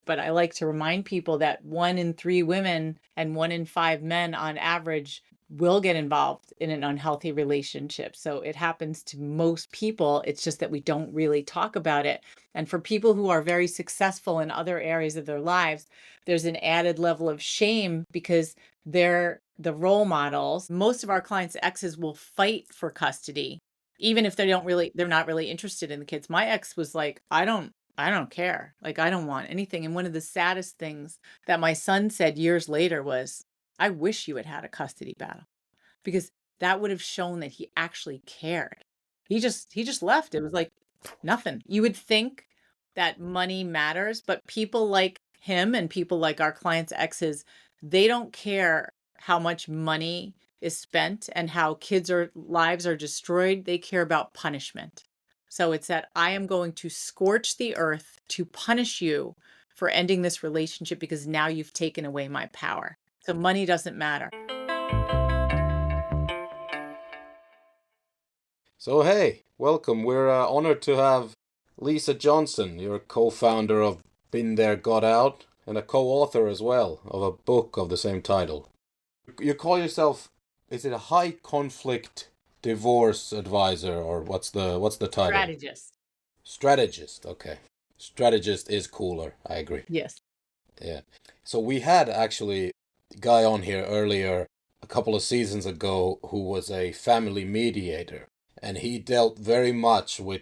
But I like to remind people that 1 in 3 women and 1 in 5 men on average will get involved in an unhealthy relationship. So it happens to most people. It's just that we don't really talk about it. And for people who are very successful in other areas of their lives, there's an added level of shame because they're the role models. Most of our clients' exes will fight for custody, even if they're not really interested in the kids. My ex was like, I don't care. Like, I don't want anything. And one of the saddest things that my son said years later was, I wish you had had a custody battle because that would have shown that he actually cared. He just left. It was like nothing. You would think that money matters, but people like him and people like our clients' exes, they don't care how much money is spent and how lives are destroyed. They care about punishment. So it's that I am going to scorch the earth to punish you for ending this relationship because now you've taken away my power. So money doesn't matter. So, hey, welcome. We're honored to have Lisa Johnson. You're a co-founder of Been There, Got Out, and a co-author as well of a book of the same title. You call yourself, is it a high conflict divorce advisor, or what's the title? Strategist. Strategist. Okay. Strategist is cooler. I agree. Yes. Yeah. So we had actually a guy on here earlier a couple of seasons ago who was a family mediator, and he dealt very much with,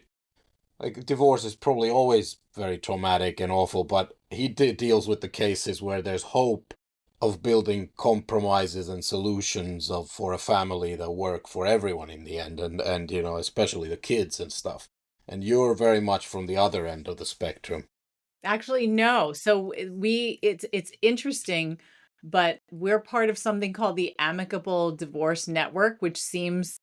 like, divorce is probably always very traumatic and awful, but deals with the cases where there's hope of building compromises and solutions for a family that work for everyone in the end, and especially the kids and stuff. And you're very much from the other end of the spectrum. Actually, no. So it's interesting, but we're part of something called the Amicable Divorce Network, which seems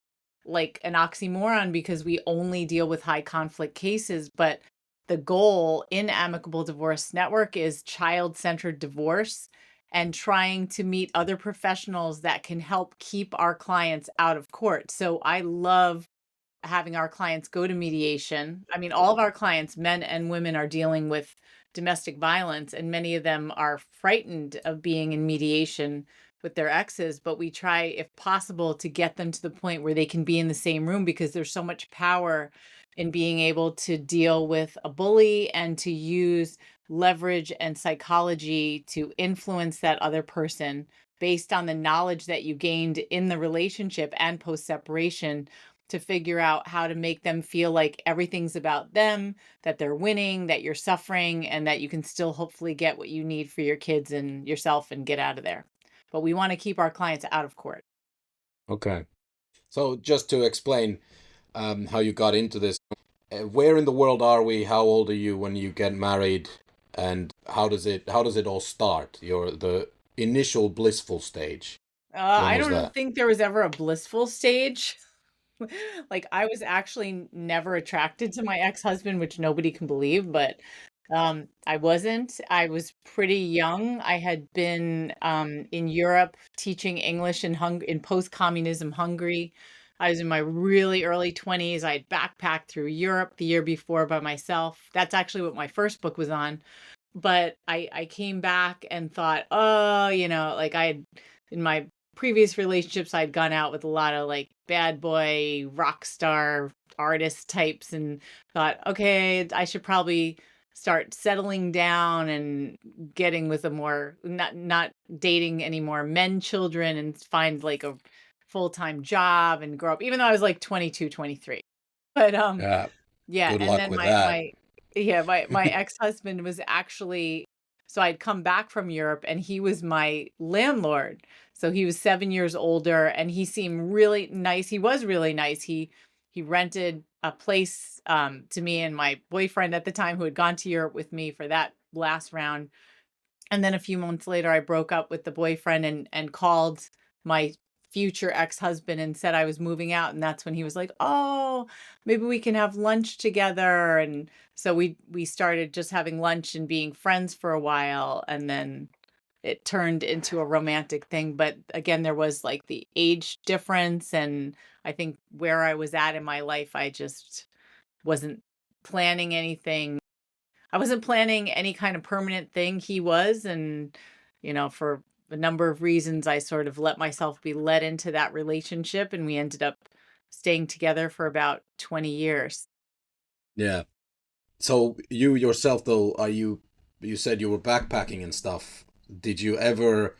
like an oxymoron because we only deal with high conflict cases. But the goal in Amicable Divorce Network is child-centered divorce and trying to meet other professionals that can help keep our clients out of court. So I love having our clients go to mediation. I mean, all of our clients, men and women, are dealing with domestic violence, and many of them are frightened of being in mediation with their exes. But we try, if possible, to get them to the point where they can be in the same room because there's so much power in being able to deal with a bully and to use leverage and psychology to influence that other person based on the knowledge that you gained in the relationship and post separation to figure out how to make them feel like everything's about them, that they're winning, that you're suffering, and that you can still hopefully get what you need for your kids and yourself and get out of there. But we want to keep our clients out of court. Okay. So just to explain how you got into this, where in the world are we? How old are you when you get married? And how does it all start? The initial blissful stage. When I was don't that? think there was ever a blissful stage. Like, I was actually never attracted to my ex-husband, which nobody can believe, but I wasn't. I was pretty young. I had been in Europe teaching English in post-communism Hungary. I was in my really early 20s. I had backpacked through Europe the year before by myself. That's actually what my first book was on. But I came back and thought, oh, like I had in my previous relationships, I'd gone out with a lot of like bad boy rock star artist types and thought, okay, I should probably start settling down and getting with a more not dating any more men children and find like a full-time job and grow up, even though I was like 22, 23. But Yeah. yeah, Good and luck then with my that. my yeah, my ex-husband was actually, so I'd come back from Europe and he was my landlord. So he was 7 years older and he seemed really nice. He was really nice. He rented a place to me and my boyfriend at the time who had gone to Europe with me for that last round. And then a few months later, I broke up with the boyfriend and called my future ex-husband and said I was moving out. And that's when he was like, "Oh, maybe we can have lunch together." And so we started just having lunch and being friends for a while. And then it turned into a romantic thing. But again, there was like the age difference. And I think where I was at in my life, I just wasn't planning anything. I wasn't planning any kind of permanent thing. He was, and for a number of reasons, I sort of let myself be led into that relationship, and we ended up staying together for about 20 years. Yeah. So you yourself though, you said you were backpacking and stuff. Did you ever,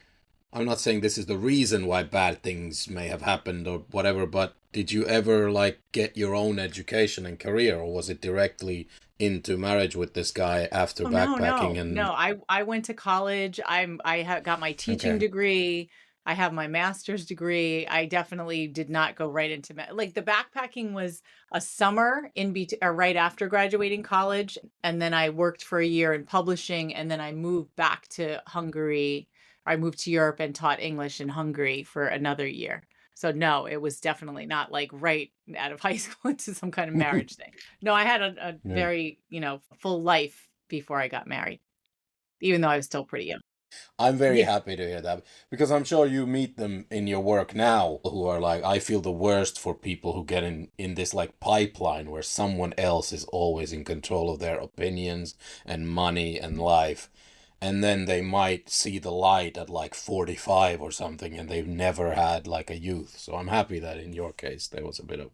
I'm not saying this is the reason why bad things may have happened or whatever, but did you ever like get your own education and career, or was it directly into marriage with this guy after Oh, no, backpacking no, and no. I went to college. Got my teaching okay. degree. I have my master's degree. I definitely did not go right into like the backpacking was a summer in or right after graduating college, and then I worked for a year in publishing, and then I moved back to Hungary. I moved to Europe and taught English in Hungary for another year. So no, it was definitely not like right out of high school into some kind of marriage thing. No, I had a Yeah. very, full life before I got married, even though I was still pretty young. I'm very Yeah. happy to hear that because I'm sure you meet them in your work now who are like, I feel the worst for people who get in this like pipeline where someone else is always in control of their opinions and money and life. And then they might see the light at like 45 or something and they've never had like a youth. So I'm happy that in your case there was a bit of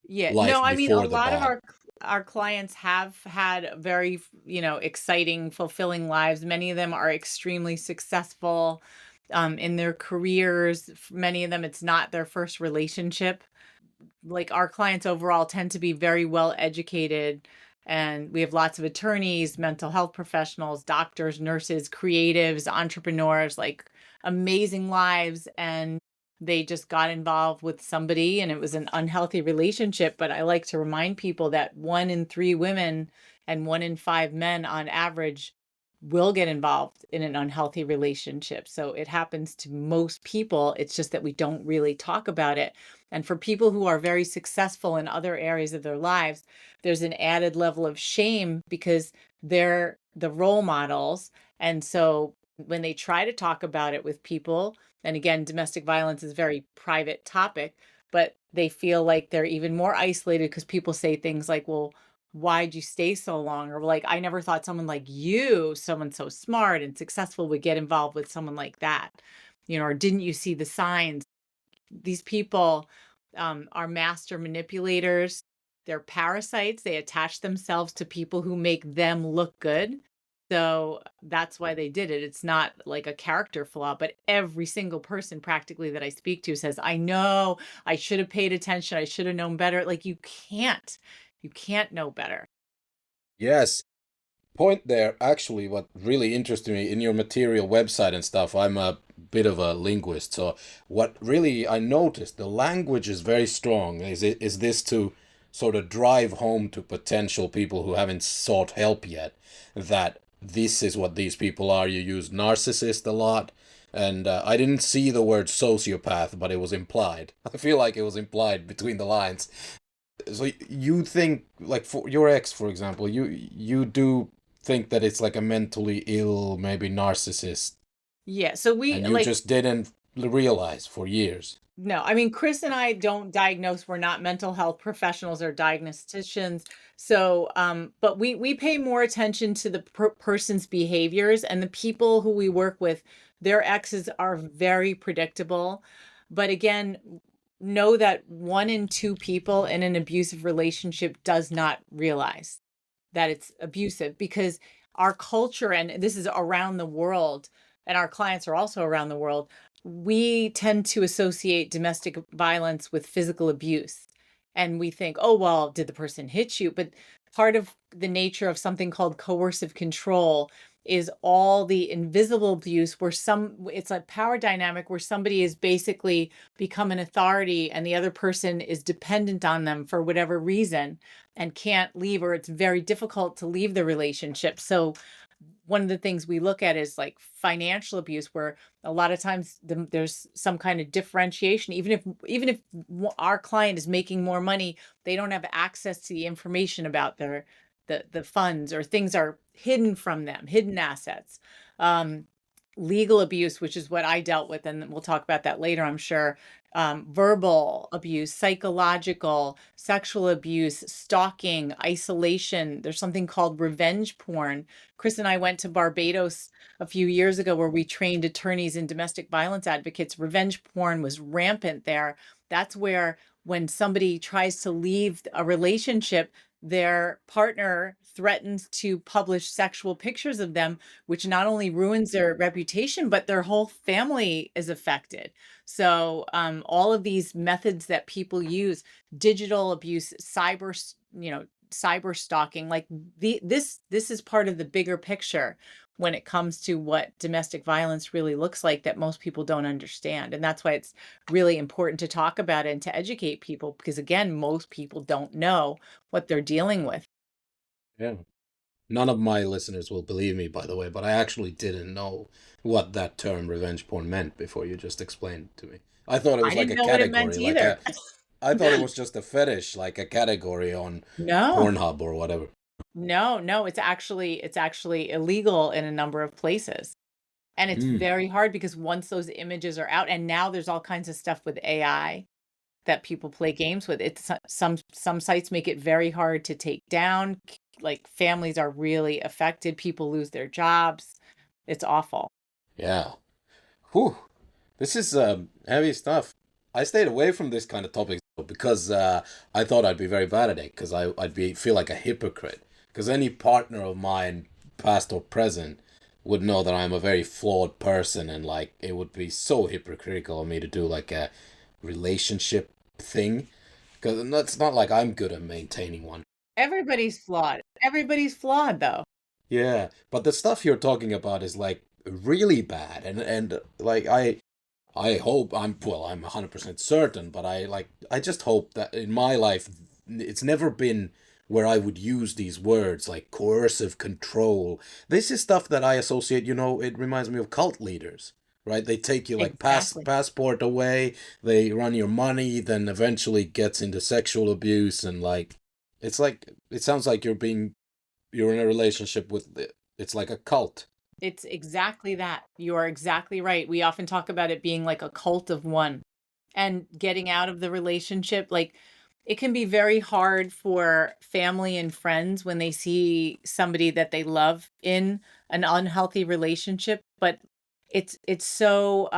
Yeah. No, life I mean, a before the lot of bad. our clients have had very, exciting, fulfilling lives. Many of them are extremely successful in their careers. Many of them, it's not their first relationship. Like our clients overall tend to be very well educated, and we have lots of attorneys, mental health professionals, doctors, nurses, creatives, entrepreneurs, like amazing lives. And they just got involved with somebody and it was an unhealthy relationship. But I like to remind people that 1 in 3 women and 1 in 5 men on average will get involved in an unhealthy relationship. So it happens to most people. It's just that we don't really talk about it. And for people who are very successful in other areas of their lives, there's an added level of shame because they're the role models. And so when they try to talk about it with people, and again, domestic violence is a very private topic, but they feel like they're even more isolated because people say things like, well, why'd you stay so long? Or like, I never thought someone like you, someone so smart and successful, would get involved with someone like that. Or didn't you see the signs? These people are master manipulators. They're parasites. They attach themselves to people who make them look good. So that's why they did it. It's not like a character flaw, but every single person practically that I speak to says, I know I should have paid attention. I should have known better. Like you can't know better. Yes. Point there, actually, what really interested me in your material website and stuff, I'm a bit of a linguist, so what really I noticed, the language is very strong. Is this to sort of drive home to potential people who haven't sought help yet that this is what these people are? You use narcissist a lot, and I didn't see the word sociopath, but it was implied. I feel like it was implied between the lines. So you think, like for your ex, for example, you do think that it's like a mentally ill, maybe narcissist, Yeah. So we and you like just didn't realize for years. No, I mean, Chris and I don't diagnose. We're not mental health professionals or diagnosticians. So, but we pay more attention to the person's behaviors, and the people who we work with, their exes are very predictable. But again, know that 1 in 2 people in an abusive relationship does not realize that it's abusive, because our culture, and this is around the world, and our clients are also around the world, we tend to associate domestic violence with physical abuse. And we think, oh, well, did the person hit you? But part of the nature of something called coercive control is all the invisible abuse where it's a power dynamic where somebody is basically become an authority and the other person is dependent on them for whatever reason and can't leave, or it's very difficult to leave the relationship. So one of the things we look at is like financial abuse, where a lot of times there's some kind of differentiation. Even if our client is making more money, they don't have access to the information about the funds, or things are hidden from them, hidden assets. Um, Legal abuse, which is what I dealt with, and we'll talk about that later, I'm sure. verbal abuse, psychological, sexual abuse, stalking, isolation. There's something called revenge porn. Chris and I went to Barbados a few years ago where we trained attorneys and domestic violence advocates. Revenge porn was rampant there. That's where when somebody tries to leave a relationship, their partner threatens to publish sexual pictures of them, which not only ruins their reputation, but their whole family is affected. So all of these methods that people use, digital abuse, cyber stalking, like this is part of the bigger picture when it comes to what domestic violence really looks like that most people don't understand. And that's why it's really important to talk about it and to educate people, because again, most people don't know what they're dealing with. Yeah. None of my listeners will believe me, by the way, but I actually didn't know what that term revenge porn meant before you just explained it to me. I thought it I was like didn't a know what it meant category, either. I thought it was just a fetish, like a category on No. Pornhub or whatever. No, no, it's actually illegal in a number of places. And it's Hmm. very hard because once those images are out, and now there's all kinds of stuff with AI that people play games with. It's some sites make it very hard to take down. Like families are really affected. People lose their jobs. It's awful. Yeah. Whew. This is heavy stuff. I stayed away from this kind of topics because I thought I'd be very bad at it because I'd be feel like a hypocrite. Because any partner of mine, past or present, would know that I'm a very flawed person and like it would be so hypocritical of me to do like a relationship thing. Because it's not like I'm good at maintaining one. Everybody's flawed. Everybody's flawed though. Yeah, but the stuff you're talking about is like really bad, and like I hope I'm 100% certain, but I just hope that in my life it's never been where I would use these words like coercive control. This is stuff that I associate, it reminds me of cult leaders, right? They take you like Exactly. passport away, they run your money, then eventually gets into sexual abuse and like it sounds like you're in a relationship with it's like a cult. It's exactly that. You are exactly right. We often talk about it being like a cult of one and getting out of the relationship. Like it can be very hard for family and friends when they see somebody that they love in an unhealthy relationship, but it's so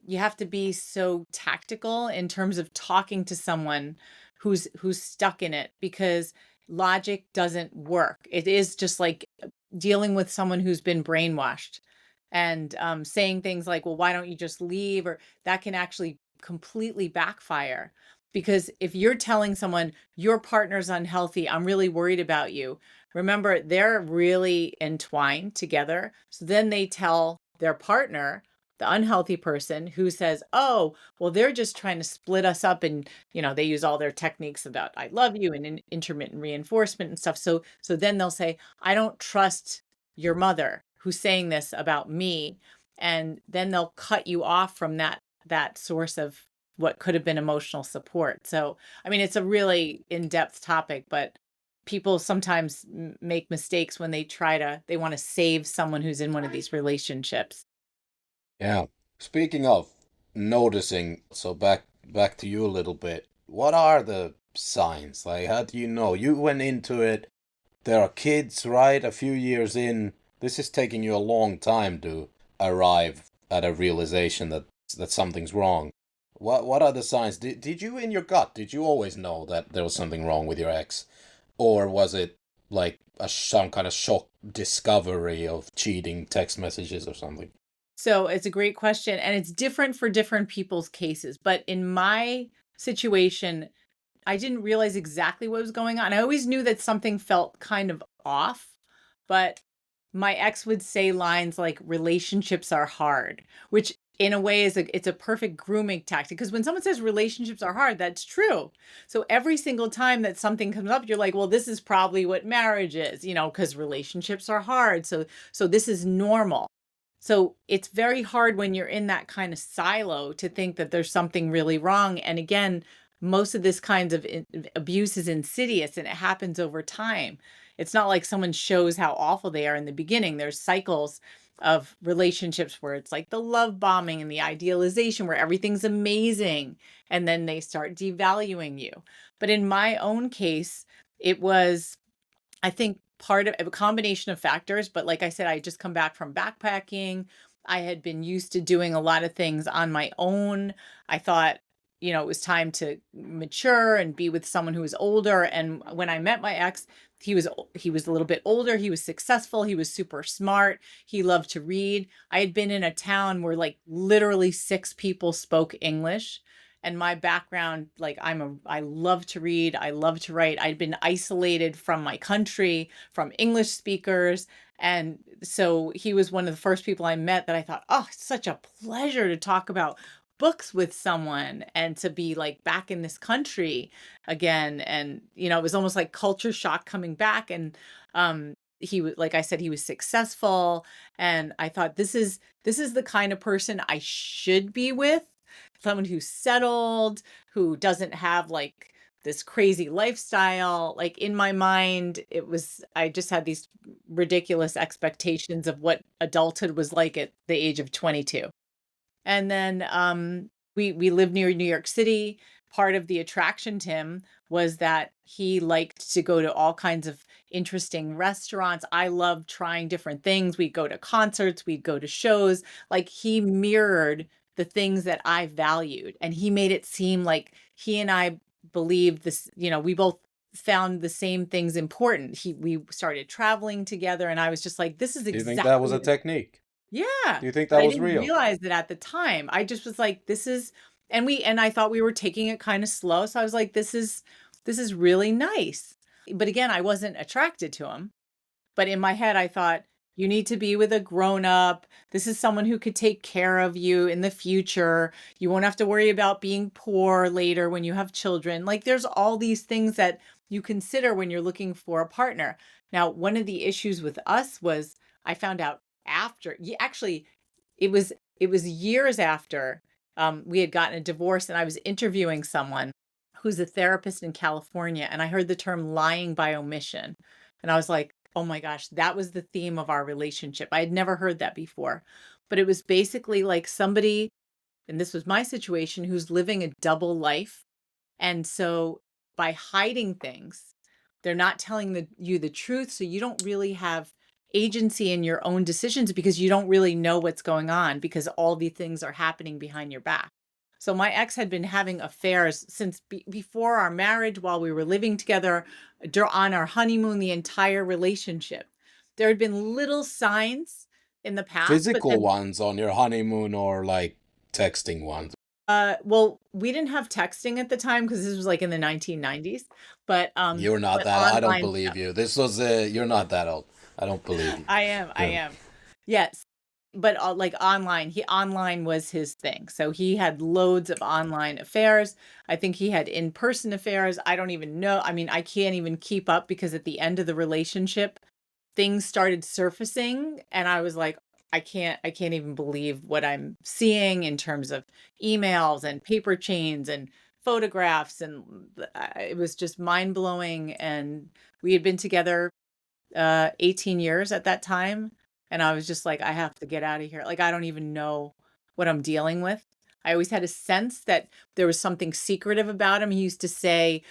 you have to be so tactical in terms of talking to someone who's stuck in it because logic doesn't work. It is just like dealing with someone who's been brainwashed and saying things like, well, why don't you just leave? Or that can actually completely backfire. Because if you're telling someone your partner's unhealthy, I'm really worried about you, remember, they're really entwined together. So then they tell their partner, the unhealthy person, who says, oh, well, they're just trying to split us up. And, they use all their techniques about I love you and intermittent reinforcement and stuff. So then they'll say, I don't trust your mother who's saying this about me. And then they'll cut you off from that source of what could have been emotional support. So, I mean, it's a really in-depth topic, but people sometimes make mistakes when they want to save someone who's in one of these relationships. Yeah. Speaking of noticing, so back to you a little bit. What are the signs? Like how do you know? You went into it, there are kids, right? A few years in. This is taking you a long time to arrive at a realization that something's wrong. What are the signs? Did you in your gut, did you always know that there was something wrong with your ex? Or was it like some kind of shock discovery of cheating text messages or something? So it's a great question, and it's different for different people's cases. But in my situation, I didn't realize exactly what was going on. I always knew that something felt kind of off, but my ex would say lines like relationships are hard, which in a way it's a perfect grooming tactic because when someone says relationships are hard, that's true. So every single time that something comes up, you're like, well, this is probably what marriage is, because relationships are hard. So this is normal. So it's very hard when you're in that kind of silo to think that there's something really wrong. And again, most of this kinds of abuse is insidious and it happens over time. It's not like someone shows how awful they are in the beginning. There's cycles. of relationships where it's like the love bombing and the idealization where everything's amazing, and then they start devaluing you. But in my own case, it was, I think, part of a combination of factors, but like I said, I had just come back from backpacking. I had been used to doing a lot of things on my own. I thought, it was time to mature and be with someone who was older. And when I met my ex, he was a little bit older, he was successful, he was super smart, he loved to read. I had been in a town where like literally 6 people spoke English. And my background, like I love to read, I love to write. I'd been isolated from my country, from English speakers. And so he was one of the first people I met that I thought, oh, it's such a pleasure to talk about books with someone and to be like back in this country again. And, it was almost like culture shock coming back. And he was, like I said, he was successful. And I thought, this is the kind of person I should be with, someone who's settled, who doesn't have like this crazy lifestyle. Like in my mind, I just had these ridiculous expectations of what adulthood was like at the age of 22. And then we lived near New York City. Part of the attraction to him was that he liked to go to all kinds of interesting restaurants. I loved trying different things. We'd go to concerts, we'd go to shows. Like he mirrored the things that I valued. And he made it seem like he and I believed this, we both found the same things important. We started traveling together, and I was just like, this is Do you think that was a exactly. technique? Yeah, Do you think but that I was didn't real? realize it at the time. I just was like, this is, and I thought we were taking it kind of slow. So I was like, this is really nice. But again, I wasn't attracted to him. But in my head, I thought, you need to be with a grown up. This is someone who could take care of you in the future. You won't have to worry about being poor later when you have children. Like there's all these things that you consider when you're looking for a partner. Now, one of the issues with us was I found out after, actually, it was years after we had gotten a divorce, and I was interviewing someone who's a therapist in California, and I heard the term lying by omission. And I was like, oh my gosh, that was the theme of our relationship. I had never heard that before. But it was basically like somebody, and this was my situation, who's living a double life. And so by hiding things, they're not telling you the truth. So you don't really have agency in your own decisions because you don't really know what's going on because all these things are happening behind your back. So my ex had been having affairs since before our marriage, while we were living together, on our honeymoon, the entire relationship. There had been little signs in the past, but Physical then, ones on your honeymoon or like texting ones? well, we didn't have texting at the time because this was like in the 1990s, You're not but that. I don't online believe stuff. you. This was. You're not that old. I don't believe you. I am, I Yeah. am. Yes. But like online was his thing. So he had loads of online affairs. I think he had in-person affairs. I don't even know. I mean, I can't even keep up because at the end of the relationship, things started surfacing and I was like, I can't even believe what I'm seeing in terms of emails and paper chains and photographs, and it was just mind-blowing. And we had been together 18 years at that time. And I was just like, I have to get out of here. Like, I don't even know what I'm dealing with. I always had a sense that there was something secretive about him. He used to say,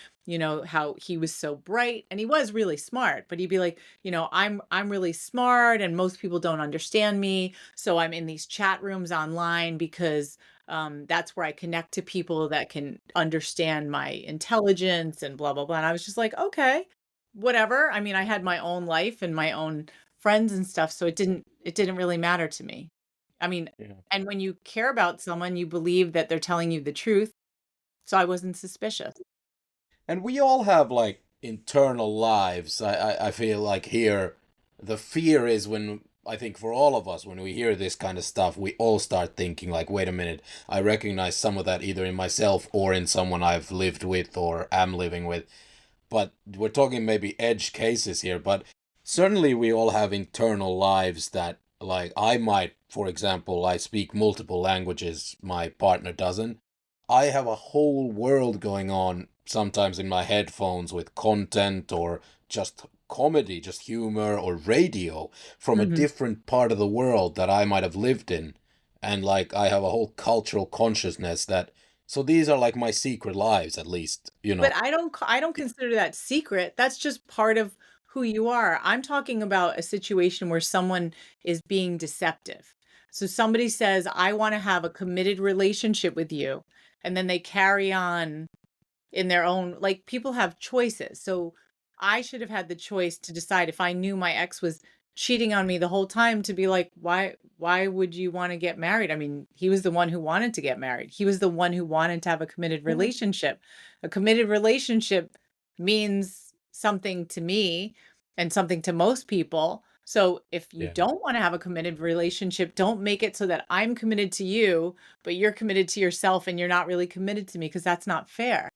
how he was so bright, and he was really smart, but he'd be like, I'm really smart and most people don't understand me. So I'm in these chat rooms online because that's where I connect to people that can understand my intelligence and blah, blah, blah. And I was just like, okay, whatever. I mean, I had my own life and my own friends and stuff, so it didn't really matter to me. I mean, Yeah. and when you care about someone, you believe that they're telling you the truth, so I wasn't suspicious. And we all have like internal lives. I feel like here, the fear is when I think for all of us when we hear this kind of stuff, we all start thinking like, wait a minute, I recognize some of that either in myself or in someone I've lived with or am living with. But we're talking maybe edge cases here, but certainly we all have internal lives that, like, I might, for example, I speak multiple languages, my partner doesn't. I have a whole world going on sometimes in my headphones with content or just comedy, just humor or radio from a Mhm. different part of the world that I might have lived in. And like I have a whole cultural consciousness that, so these are like my secret lives, at least, you know. But I don't consider that secret. That's just part of who you are. I'm talking about a situation where someone is being deceptive. So somebody says, "I wanna have a committed relationship with you," and then they carry on in their own like, people have choices, so I should have had the choice to decide if I knew my ex was cheating on me the whole time to be like, "Why would you wanna get married?" I mean, he was the one who wanted to get married. He was the one who wanted to have a committed relationship. A committed relationship means something to me and something to most people. So, if you Yeah. don't wanna have a committed relationship, don't make it so that I'm committed to you, but you're committed to yourself and you're not really committed to me, because that's not fair.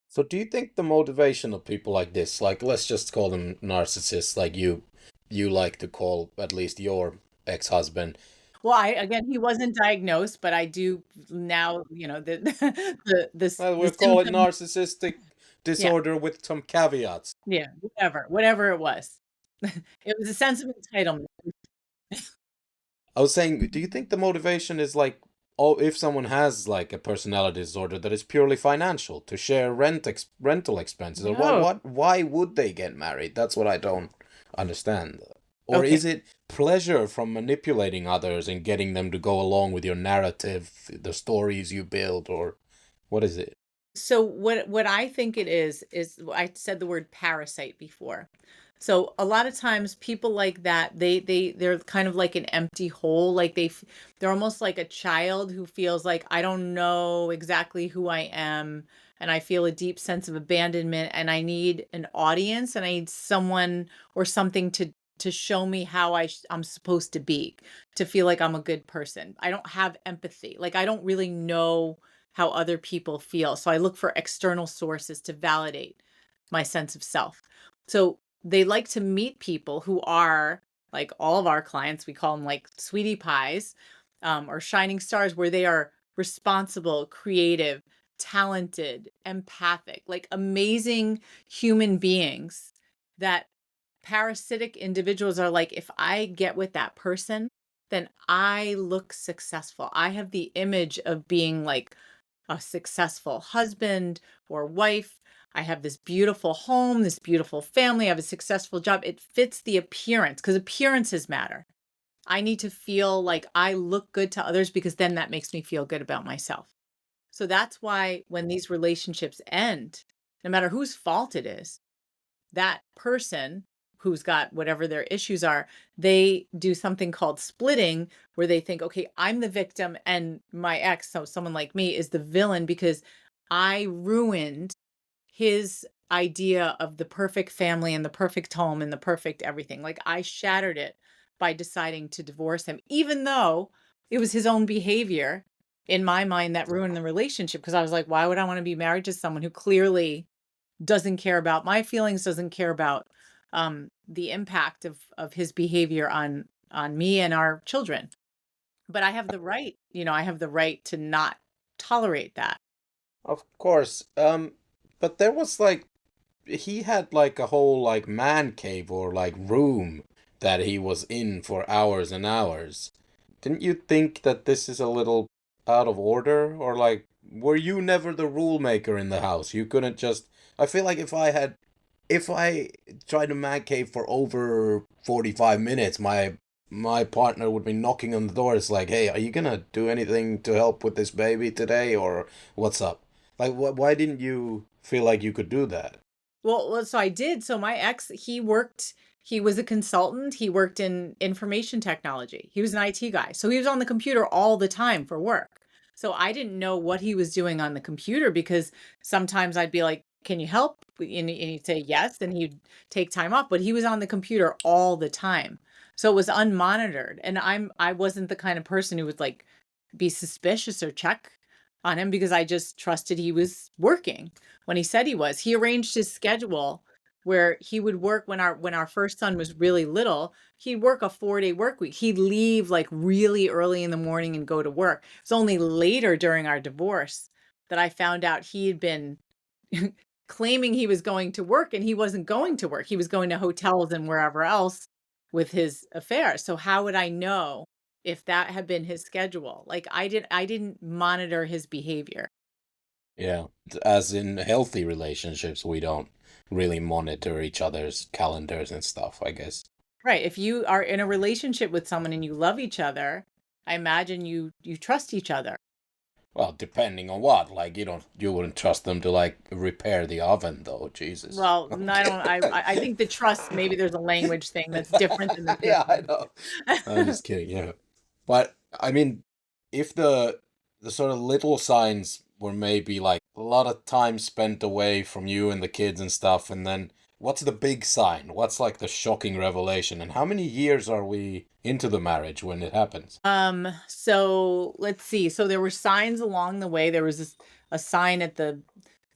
So do you think the motivation of people like this, like let's just call them narcissists, like you like to call at least your ex-husband. Well, I again, he wasn't diagnosed, but I do now, the the We'll call it symptoms. narcissistic Yeah, disorder with some caveats. yeah, whatever it was. It was a sense of entitlement. I was saying, do you think the motivation is like, oh, if someone has like a personality disorder that is purely financial to share rental expenses, or No. why would they get married? That's what I don't understand. Or Okay. is it pleasure from manipulating others and getting them to go along with your narrative, the stories you build, or what is it? So what I think it is I said the word parasite before. So a lot of times people like that, they're kind of like an empty hole, like they're almost like a child who feels like I don't know exactly who I am, and I feel a deep sense of abandonment, and I need an audience, and I need someone or something to show me how I'm supposed to be, to feel like I'm a good person. I don't have empathy. Like I don't really know how other people feel. So I look for external sources to validate my sense of self. So they like to meet people who are like all of our clients, we call them like sweetie pies, or shining stars, where they are responsible, creative, talented, empathic, like amazing human beings that parasitic individuals are like, if I get with that person, then I look successful. I have the image of being like a successful husband or wife. I have this beautiful home, this beautiful family. I have a successful job. It fits the appearance because appearances matter. I need to feel like I look good to others because then that makes me feel good about myself. So that's why when these relationships end, no matter whose fault it is, that person who's got whatever their issues are, they do something called splitting, where they think, okay, I'm the victim and my ex, so someone like me, is the villain because I ruined his idea of the perfect family and the perfect home and the perfect everything. Like I shattered it by deciding to divorce him, even though it was his own behavior in my mind that ruined the relationship. Because I was like, why would I want to be married to someone who clearly doesn't care about my feelings, doesn't care about the impact of his behavior on me and our children. But I have the right, I have the right to not tolerate that. Of course. But there was like he had like a whole like man cave or like room that he was in for hours and hours. Didn't you think that this is a little out of order? Or like, were you never the rule maker in the house? You couldn't just. I feel like if I tried to man cave for over 45 minutes, my partner would be knocking on the door. It's like, hey, are you gonna do anything to help with this baby today, or what's up? Like, why didn't you feel like you could do that? Well, so I did. So my ex, he was a consultant. He worked in information technology. He was an IT guy. So he was on the computer all the time for work. So I didn't know what he was doing on the computer because sometimes I'd be like, can you help? And he'd say yes, and he'd take time off, but he was on the computer all the time. So it was unmonitored. And I wasn't the kind of person who would like be suspicious or check on him because I just trusted he was working when he said he was. He arranged his schedule where he would work when our first son was really little, he'd work a 4-day work week. He'd leave like really early in the morning and go to work. It's only later during our divorce that I found out he had been claiming he was going to work, and he wasn't going to work. He was going to hotels and wherever else with his affair. So how would I know if that had been his schedule? Like, I didn't monitor his behavior. Yeah. As in healthy relationships, we don't really monitor each other's calendars and stuff, I guess. Right. If you are in a relationship with someone and you love each other, I imagine you trust each other. Well, depending on what, like you wouldn't trust them to like repair the oven though, Jesus. Well, n I don't I think the trust, maybe there's a language thing that's different than the Yeah, I system. know. I'm just kidding, yeah. But I mean, if the sort of little signs were maybe like a lot of time spent away from you and the kids and stuff, and then what's the big sign? What's like the shocking revelation? And how many years are we into the marriage when it happens? So let's see. So there were signs along the way. There was a sign at the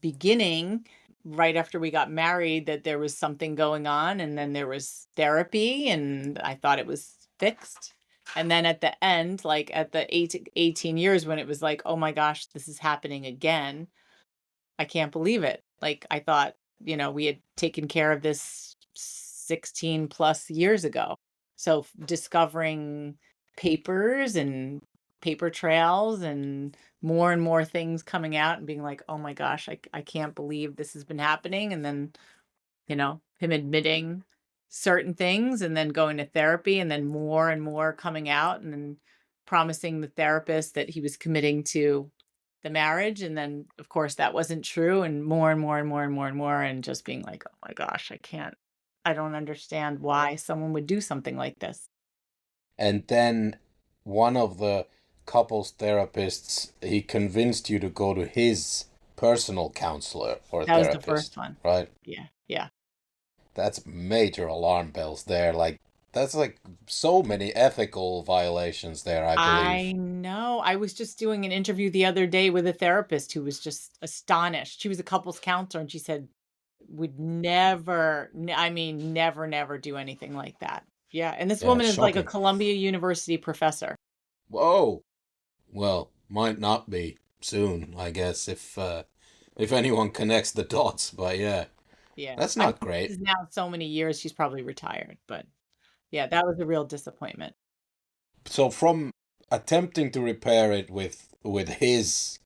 beginning, right after we got married, that there was something going on, and then there was therapy, and I thought it was fixed. And then at the end, like at the 18 years, when it was like, oh my gosh, this is happening again. I can't believe it. Like, I thought, we had taken care of this 16 plus years ago. So discovering papers and paper trails and more things coming out and being like, oh my gosh, I can't believe this has been happening. And then, him admitting certain things and then going to therapy and then more and more coming out and then promising the therapist that he was committing to the marriage. And then, of course, that wasn't true. And more and more and more and more and more. And just being like, oh my gosh, I don't understand why someone would do something like this. And then one of the couple's therapists, he convinced you to go to his personal counselor or That was the first therapist, one. right? Yeah. Yeah. That's major alarm bells there. Like, that's like so many ethical violations there, I believe. I know. I was just doing an interview the other day with a therapist who was just astonished. She was a couples counselor and she said, would never, I mean, never, never do anything like that. Yeah. And this Yeah, woman is like a shocking. Columbia University professor. Whoa. Well, might not be soon, I guess, if anyone connects the dots, but yeah. Yeah. That's I mean, not great. this is now so many years, she's probably retired, but yeah, that was a real disappointment. So from attempting to repair it with his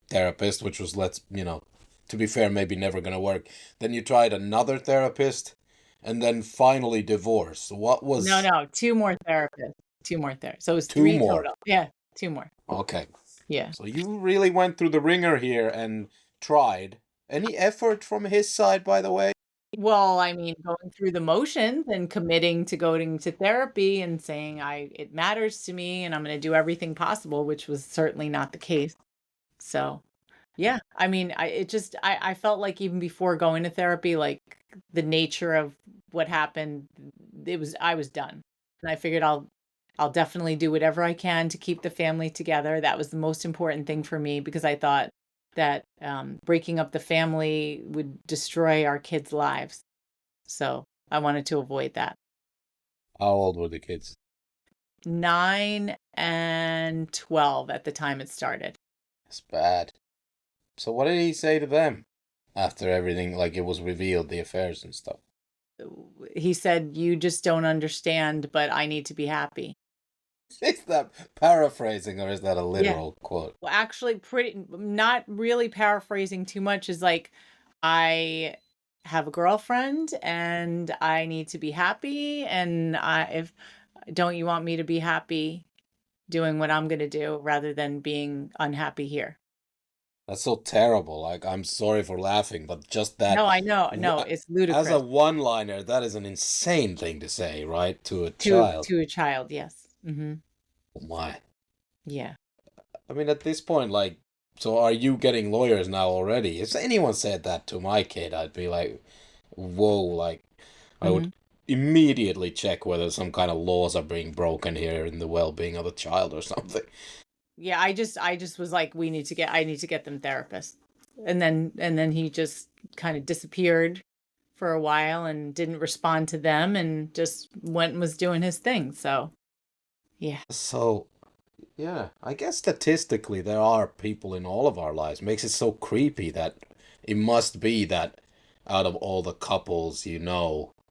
therapist, which was to be fair, maybe never gonna work, then you tried another therapist and then finally divorce. What No, was no, two more therapists, two more therapists. So it was two three more? total. Yeah, two more. Okay. Yeah. So you really went through the ringer here and tried. Any effort from his side, by the way? Well, I mean, going through the motions and committing to going to therapy and saying it matters to me and I'm going to do everything possible, which was certainly not the case. So, yeah, I mean, I felt like even before going to therapy, like the nature of what happened, I was done. And I figured I'll definitely do whatever I can to keep the family together. That was the most important thing for me because I thought that breaking up the family would destroy our kids' lives. So I wanted to avoid that. How old were the kids? 9 and 12 at the time it started. It's bad. So what did he say to them after everything, like it was revealed, the affairs and stuff? He said, "You just don't understand, but I need to be happy." Is that paraphrasing or is that a Yeah. literal quote? Well, actually, not really paraphrasing too much is like, I have a girlfriend and I need to be happy. And if don't you want me to be happy doing what I'm going to do rather than being unhappy here? That's so terrible. Like, I'm sorry for laughing, but just that, No, I know. No, wha- it's as a ludicrous one-liner, that is an insane thing to say, right? To a to child. to a child. Yes. Oh my. Yeah. I mean, at this point, like, so are you getting lawyers now already? If anyone said that to my kid, I'd be like, whoa, like, I would hmm immediately check whether some kind of laws are being broken here in the well-being of the child or something. Yeah. I just was like, I need to get them therapists. And then he just kind of disappeared for a while and didn't respond to them and just went and was doing his thing. So, yeah. So, yeah, I guess statistically there are people in all of our lives. Makes it so creepy that it must be that out of all the couples,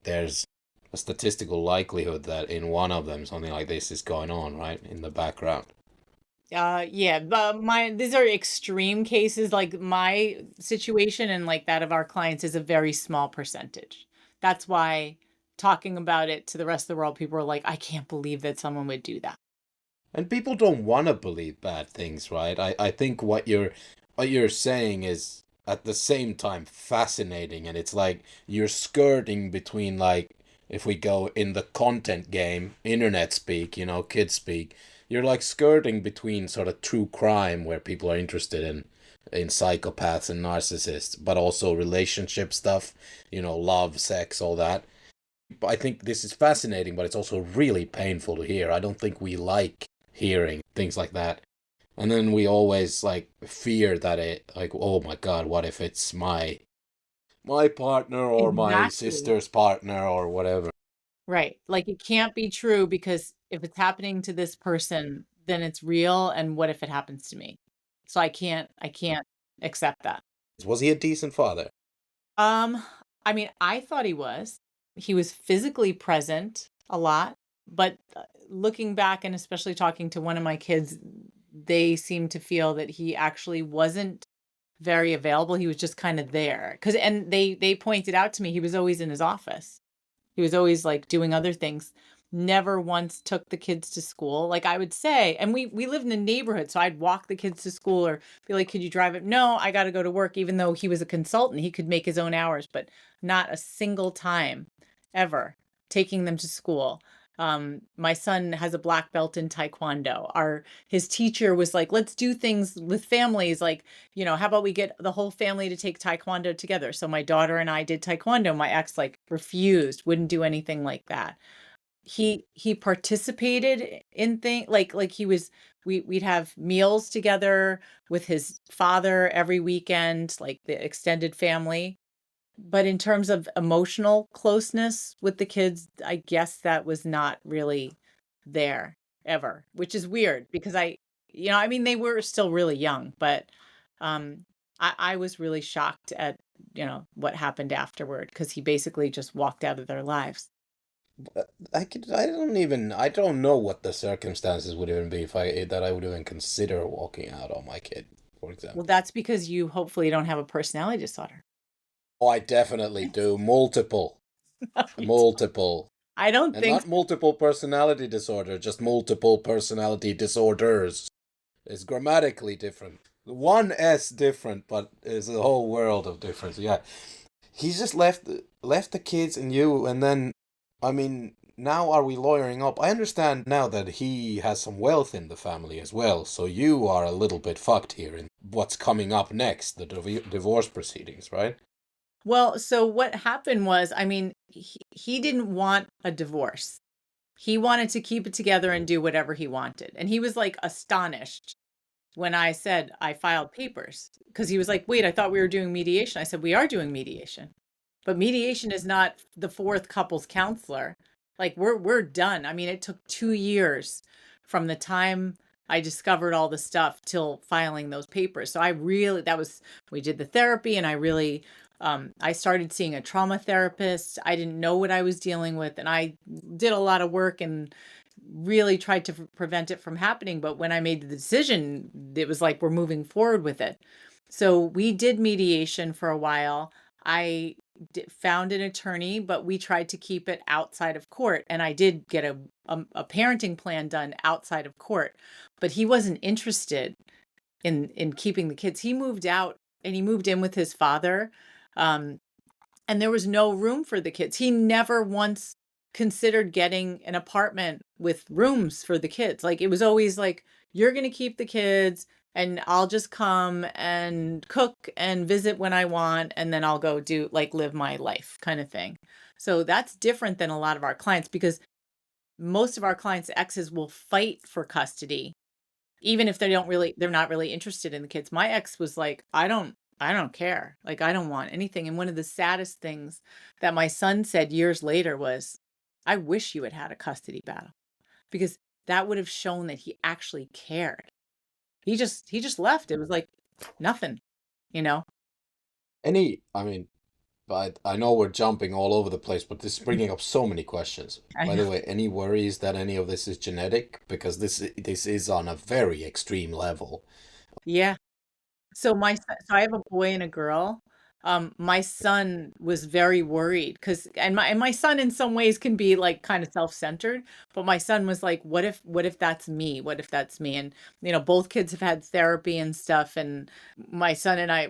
there's a statistical likelihood that in one of them something like this is going on, right? In the background. Yeah, but these are extreme cases. Like my situation and like that of our clients is a very small percentage. That's why talking about it to the rest of the world, people are like, I can't believe that someone would do that. And people don't want to believe bad things, right? I think what you're saying is at the same time fascinating, and it's like you're skirting between, like, if we go in the content game, internet speak, kids speak, you're like skirting between sort of true crime where people are interested in psychopaths and narcissists, but also relationship stuff, love, sex, all that. But I think this is fascinating, but it's also really painful to hear. I don't think we like hearing things like that. And then we always like fear that it, like, oh my God, what if it's my partner or my Exactly. sister's partner or whatever. Right. Like it can't be true because if it's happening to this person, then it's real. And what if it happens to me? So I can't accept that. Was he a decent father? Um, I mean, I thought he was. He was physically present a lot, but looking back and especially talking to one of my kids, they seem to feel that he actually wasn't very available. He was just kind of there. And they pointed out to me he was always in his office. He was always like doing other things. Never once took the kids to school. Like I would say, and we lived in a neighborhood, so I'd walk the kids to school or be like, "Could you drive it?" No, I got to go to work. Even though he was a consultant, he could make his own hours, but not a single time ever taking them to school. My son has a black belt in taekwondo. His teacher was like, "Let's do things with families. Like, how about we get the whole family to take taekwondo together?" So my daughter and I did taekwondo. My ex like refused, wouldn't do anything like that. He participated in thing like he was we'd have meals together with his father every weekend, like the extended family. But in terms of emotional closeness with the kids, I guess that was not really there ever, which is weird because I mean, they were still really young, but um, I was really shocked at, what happened afterward because he basically just walked out of their lives. I don't know what the circumstances would even be if I would even consider walking out on my kid, for Well, example. that's because you hopefully don't have a personality disorder. Oh, I definitely do. Multiple. No, you don't. Multiple. I don't And think not multiple personality disorder, just multiple personality disorders. It's grammatically different. One S different, but it's a whole world of difference. Yeah. He's just left the kids and you, and then, I mean, now are we lawyering up? I understand now that he has some wealth in the family as well, so you are a little bit fucked here in what's coming up next, the divorce proceedings, right? well, so what happened was, I mean, he didn't want a divorce. He wanted to keep it together and do whatever he wanted. And he was like astonished when I said I filed papers because he was like, "Wait, I thought we were doing mediation." I said, "We are doing mediation." But mediation is not the fourth couples counselor. Like we're done. I mean, it took 2 years from the time I discovered all the stuff till filing those papers. So I really that was we did the therapy and I started seeing a trauma therapist. I didn't know what I was dealing with and I did a lot of work and really tried to prevent it from happening, but when I made the decision, it was like we're moving forward with it. So we did mediation for a while. I found an attorney, but we tried to keep it outside of court. And I did get a parenting plan done outside of court, but he wasn't interested in keeping the kids. He moved out and he moved in with his father. Um, and there was no room for the kids. He never once considered getting an apartment with rooms for the kids. Like it was always like, you're going to keep the kids and I'll just come and cook and visit when I want. And then I'll go do like live my life kind of thing. So that's different than a lot of our clients because most of our clients' exes will fight for custody even if they're not really interested in the kids. My ex was like, I don't care. Like I don't want anything. And one of the saddest things that my son said years later was, I wish you had had a custody battle because that would have shown that he actually cared. He just left. It was like nothing, you know. I mean, but I know we're jumping all over the place, but this is bringing up so many questions. I By know. the way, any worries that any of this is genetic? Because this is on a very extreme level. Yeah. So I have a boy and a girl. My son was very worried because and my son in some ways can be like kind of self-centered, but my son was like, what if that's me? What if that's me? And both kids have had therapy and stuff, and my son and I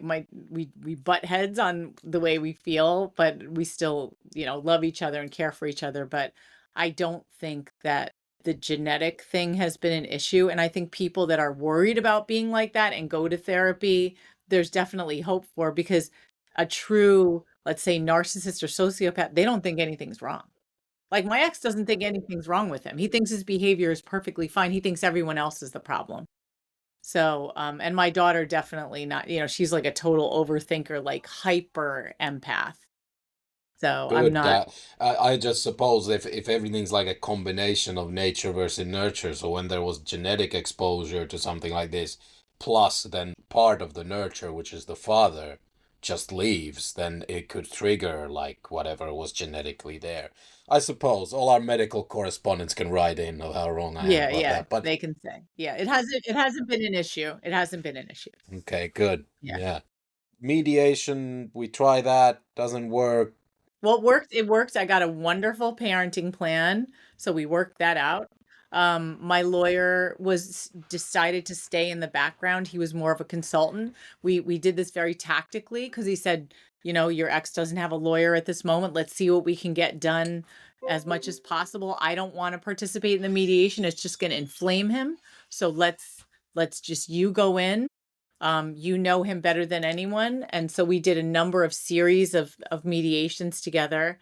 we butt heads on the way we feel, but we still, love each other and care for each other. But I don't think that the genetic thing has been an issue. And I think people that are worried about being like that and go to therapy, there's definitely hope for, because a true, let's say, narcissist or sociopath, they don't think anything's wrong. Like my ex doesn't think anything's wrong with him. He thinks his behavior is perfectly fine. He thinks everyone else is the problem. So, and my daughter definitely not, she's like a total overthinker, like hyper empath. So I'm Good. not, I just suppose if everything's like a combination of nature versus nurture, so when there was genetic exposure to something like this, plus then part of the nurture, which is the father, just leaves, then it could trigger like whatever was genetically there. I suppose all our medical correspondents can write in of how wrong I am yeah, about yeah, that. But they can say. Yeah, it hasn't been an issue. It hasn't been an issue. okay, good. Yeah. Yeah. Mediation, we try that, doesn't work. Well, it worked. I got a wonderful parenting plan, so we worked that out. My lawyer was decided to stay in the background. He was more of a consultant. We did this very tactically because he said, your ex doesn't have a lawyer at this moment. Let's see what we can get done as much as possible. I don't want to participate in the mediation. It's just going to inflame him. So let's just you go in. You know him better than anyone. And so we did a number of series of mediations together.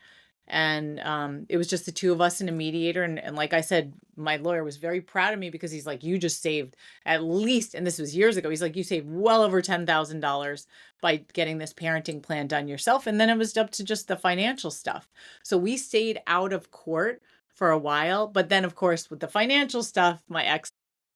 And it was just the two of us and a mediator. And like I said, my lawyer was very proud of me because he's like, you just saved at least, and this was years ago, he's like, you saved well over $10,000 by getting this parenting plan done yourself. And then it was up to just the financial stuff. So we stayed out of court for a while. But then, of course, with the financial stuff, my ex,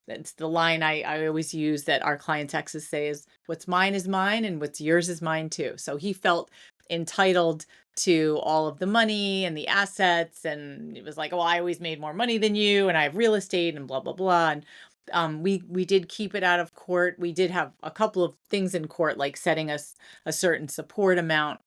it's the line I always use that our clients exes say is, what's mine is mine and what's yours is mine too. So he felt entitled to all of the money and the assets. And it was like, oh, I always made more money than you and I have real estate and blah, blah, blah. And we did keep it out of court. We did have a couple of things in court, like setting us a certain support amount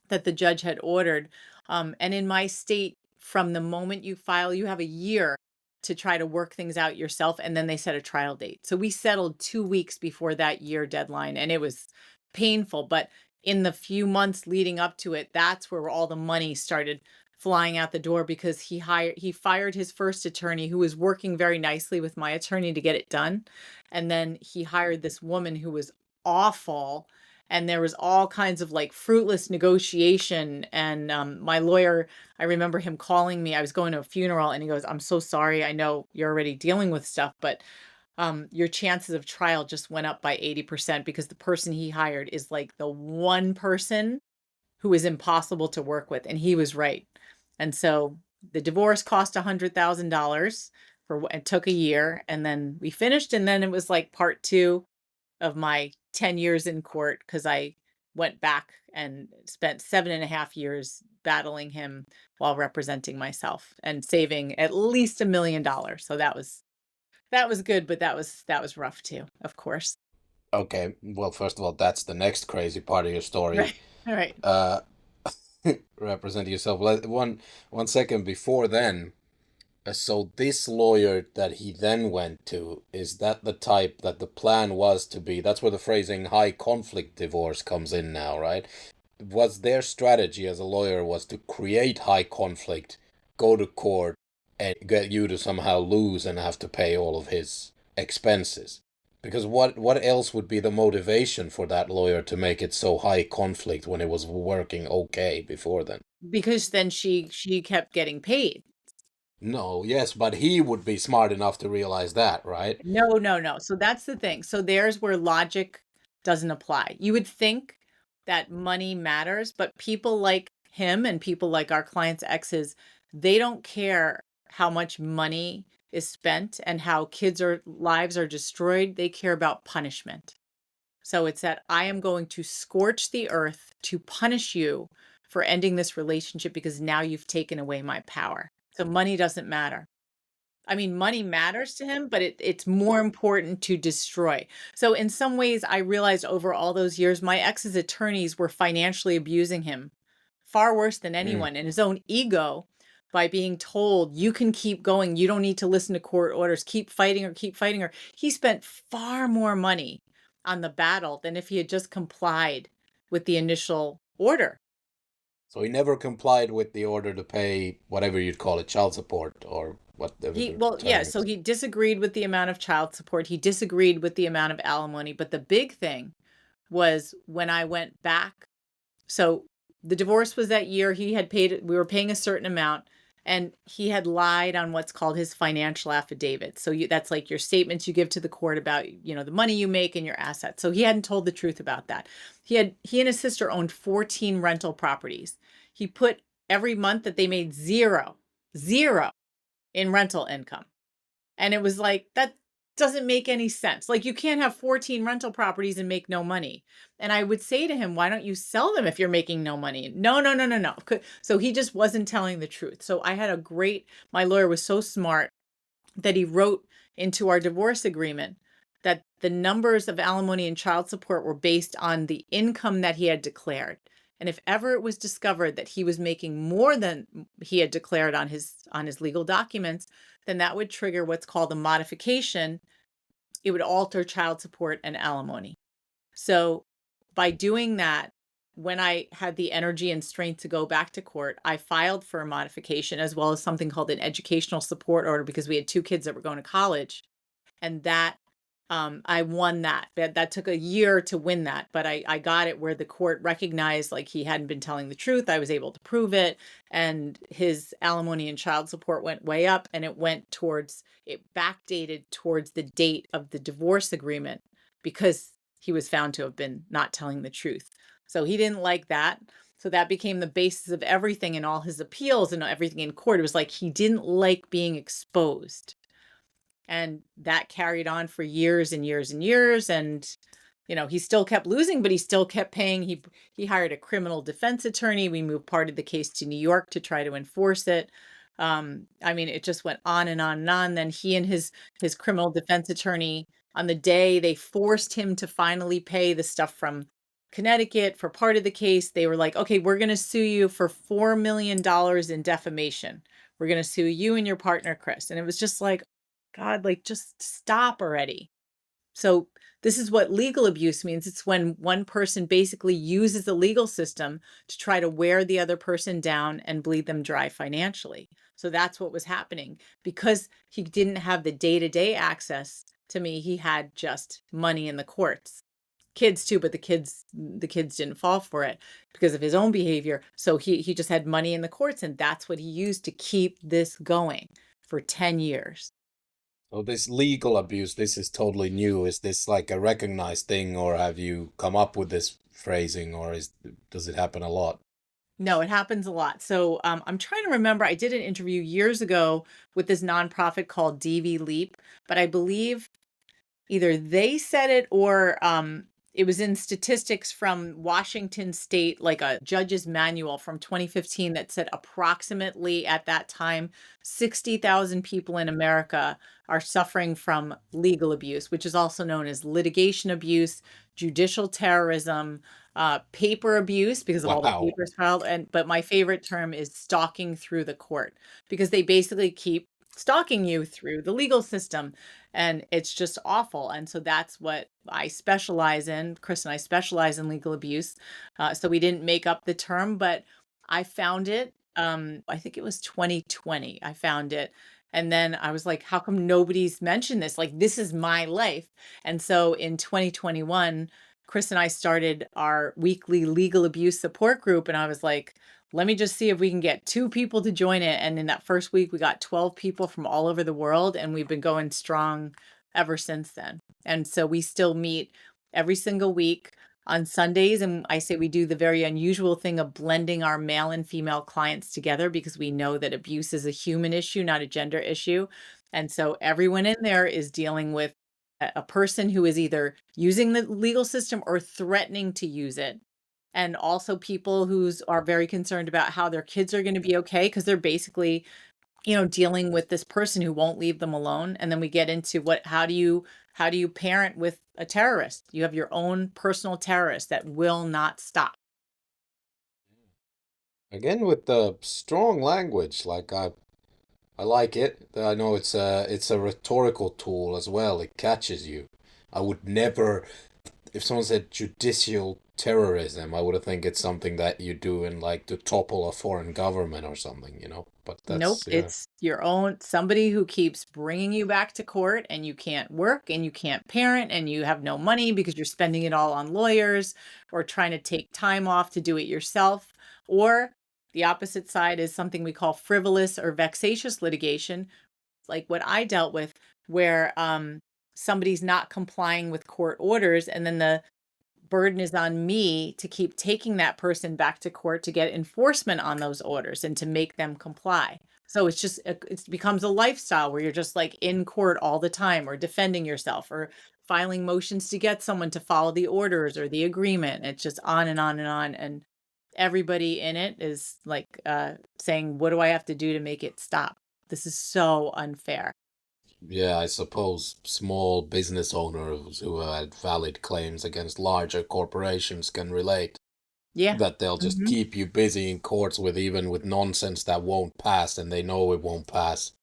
that the judge had ordered. And in my state, from the moment you file, you have a year to try to work things out yourself. And then they set a trial date. So we settled 2 weeks before that year deadline, and it was painful. But in the few months leading up to it, that's where all the money started flying out the door, because he fired his first attorney who was working very nicely with my attorney to get it done. And then he hired this woman who was awful, and there was all kinds of like fruitless negotiation. And my lawyer, I remember him calling me. I was going to a funeral, and he goes, I'm so sorry. I know you're already dealing with stuff, but your chances of trial just went up by 80% because the person he hired is like the one person who is impossible to work with. And he was right. And so the divorce cost $100,000 it took a year, and then we finished. And then it was like part two of my 10 years in court, because I went back and spent 7.5 years battling him while representing myself and saving at least $1 million. So that was good, but that was rough too, of course. Okay, well, first of all, that's the next crazy part of your story. Right. All right. Uh, represent yourself. One second before then. So this lawyer that he then went to, is that the type that the plan was to be? That's where the phrasing high conflict divorce comes in now, right? Was their strategy as a lawyer was to create high conflict, go to court, and get you to somehow lose and have to pay all of his expenses? Because what else would be the motivation for that lawyer to make it so high conflict when it was working okay before then? Because then she kept getting paid. No, yes, but he would be smart enough to realize that, right? No, no, no. So that's the thing. So there's where logic doesn't apply. You would think that money matters, but people like him and people like our clients' exes, they don't care how much money is spent and how kids' lives are destroyed. They care about punishment. So it's that I am going to scorch the earth to punish you for ending this relationship because now you've taken away my power. So money doesn't matter. I mean, money matters to him, but it's more important to destroy. So in some ways, I realized over all those years, my ex's attorneys were financially abusing him far worse than Mm. anyone, and his own ego by being told, you can keep going. You don't need to listen to court orders. Keep fighting her, keep fighting her. He spent far more money on the battle than if he had just complied with the initial order. So he never complied with the order to pay whatever you'd call it, child support or whatever the Well, yeah, term so is. he disagreed with the amount of child support. He disagreed with the amount of alimony. But the big thing was when I went back. So the divorce was that year. He had paid, we were paying a certain amount, and he had lied on what's called his financial affidavit. So that's like your statements you give to the court about, the money you make and your assets. So he hadn't told the truth about that. He and his sister owned 14 rental properties. He put every month that they made zero in rental income. And it was like, that doesn't make any sense. Like, you can't have 14 rental properties and make no money. And I would say to him, why don't you sell them if you're making no money? No, no, no, no, no. So he just wasn't telling the truth. So my lawyer was so smart that he wrote into our divorce agreement that the numbers of alimony and child support were based on the income that he had declared. And if ever it was discovered that he was making more than he had declared on his legal documents, then that would trigger what's called a modification. It would alter child support and alimony. So by doing that, when I had the energy and strength to go back to court, I filed for a modification as well as something called an educational support order because we had two kids that were going to college. And that I won that. That took a year to win that, but I got it where the court recognized like he hadn't been telling the truth. I was able to prove it, and his alimony and child support went way up, and it backdated towards the date of the divorce agreement because he was found to have been not telling the truth. So he didn't like that. So that became the basis of everything in all his appeals and everything in court. It was like he didn't like being exposed. And that carried on for years and years and years. And, he still kept losing, but he still kept paying. He hired a criminal defense attorney. We moved part of the case to New York to try to enforce it. I mean, it just went on and on and on. Then he and his criminal defense attorney, on the day they forced him to finally pay the stuff from Connecticut for part of the case, they were like, okay, we're going to sue you for $4 million in defamation. We're going to sue you and your partner, Chris. And it was just like, God, like, just stop already. So this is what legal abuse means. It's when one person basically uses the legal system to try to wear the other person down and bleed them dry financially. So that's what was happening. Because he didn't have the day-to-day access to me, he had just money in the courts. Kids too, but the kids didn't fall for it because of his own behavior. So he just had money in the courts, and that's what he used to keep this going for 10 years. So this legal abuse, this is totally new. Is this like a recognized thing, or have you come up with this phrasing, or does it happen a lot? No, it happens a lot. So I'm trying to remember. I did an interview years ago with this nonprofit called DV Leap, but I believe either they said it or it was in statistics from Washington State, like a judge's manual from 2015 that said approximately at that time 60,000 people in America are suffering from legal abuse, which is also known as litigation abuse, judicial terrorism, paper abuse because of all the Wow. papers filed. But my favorite term is stalking through the court because they basically keep stalking you through the legal system, and it's just awful. And so that's what I specialize in. Chris and I specialize in legal abuse. So we didn't make up the term, but I found it. I think it was 2020. I found it. And then I was like, how come nobody's mentioned this? Like, this is my life. And so in 2021, Chris and I started our weekly legal abuse support group. And I was like, let me just see if we can get two people to join it. And in that first week, we got 12 people from all over the world, and we've been going strong ever since then. And so we still meet every single week on Sundays. And I say we do the very unusual thing of blending our male and female clients together because we know that abuse is a human issue, not a gender issue. And so everyone in there is dealing with a person who is either using the legal system or threatening to use it. And also people who's are very concerned about how their kids are going to be okay because they're basically, dealing with this person who won't leave them alone. And then we get into how do you parent with a terrorist? You have your own personal terrorist that will not stop. Again with the strong language, like I like it. I know it's a rhetorical tool as well. It catches you. I would never, if someone said judicial terrorism, I would have think it's something that you do in like to topple a foreign government or something, you know. But Nope, that's yeah. it's your own somebody who keeps bringing you back to court and you can't work and you can't parent and you have no money because you're spending it all on lawyers or trying to take time off to do it yourself. Or the opposite side is something we call frivolous or vexatious litigation, like what I dealt with, where somebody's not complying with court orders and then the burden is on me to keep taking that person back to court to get enforcement on those orders and to make them comply. So it's just it becomes a lifestyle where you're just like in court all the time or defending yourself or filing motions to get someone to follow the orders or the agreement. It's just on and on and on. And everybody in it is like saying, what do I have to do to make it stop? This is so unfair. Yeah, I suppose small business owners who had valid claims against larger corporations can relate Yeah. that they'll just Hmm. keep you busy in courts with even with nonsense that won't pass and they know it won't pass,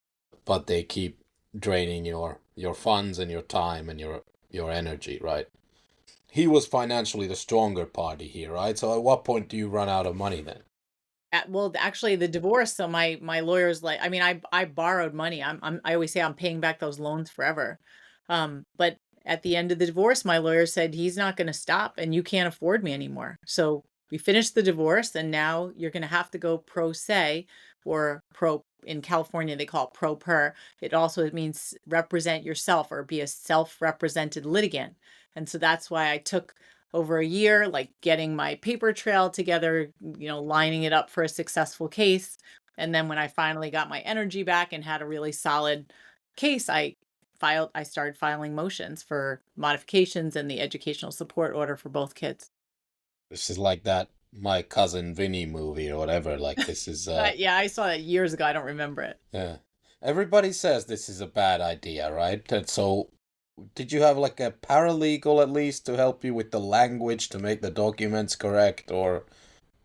but they keep draining your funds and your time and your energy, right? He was financially the stronger party here, right? So at what point do you run out of money then? Well, actually, the divorce. So my lawyer's like, I mean, I borrowed money. I always say I'm paying back those loans forever. But at the end of the divorce, my lawyer said he's not going to stop, and you can't afford me anymore. So we finished the divorce, and now you're going to have to go pro se or pro. In California, they call it pro per. It also means represent yourself or be a self-represented litigant. And so that's why I took over a year, like getting my paper trail together, lining it up for a successful case. And then when I finally got my energy back and had a really solid case, I started filing motions for modifications and the educational support order for both kids. This is like that My Cousin Vinny movie or whatever. Like this is Yeah, I saw that years ago. I don't remember it. yeah. Everybody says this is a bad idea, right? And so did you have like a paralegal at least to help you with the language to make the documents correct or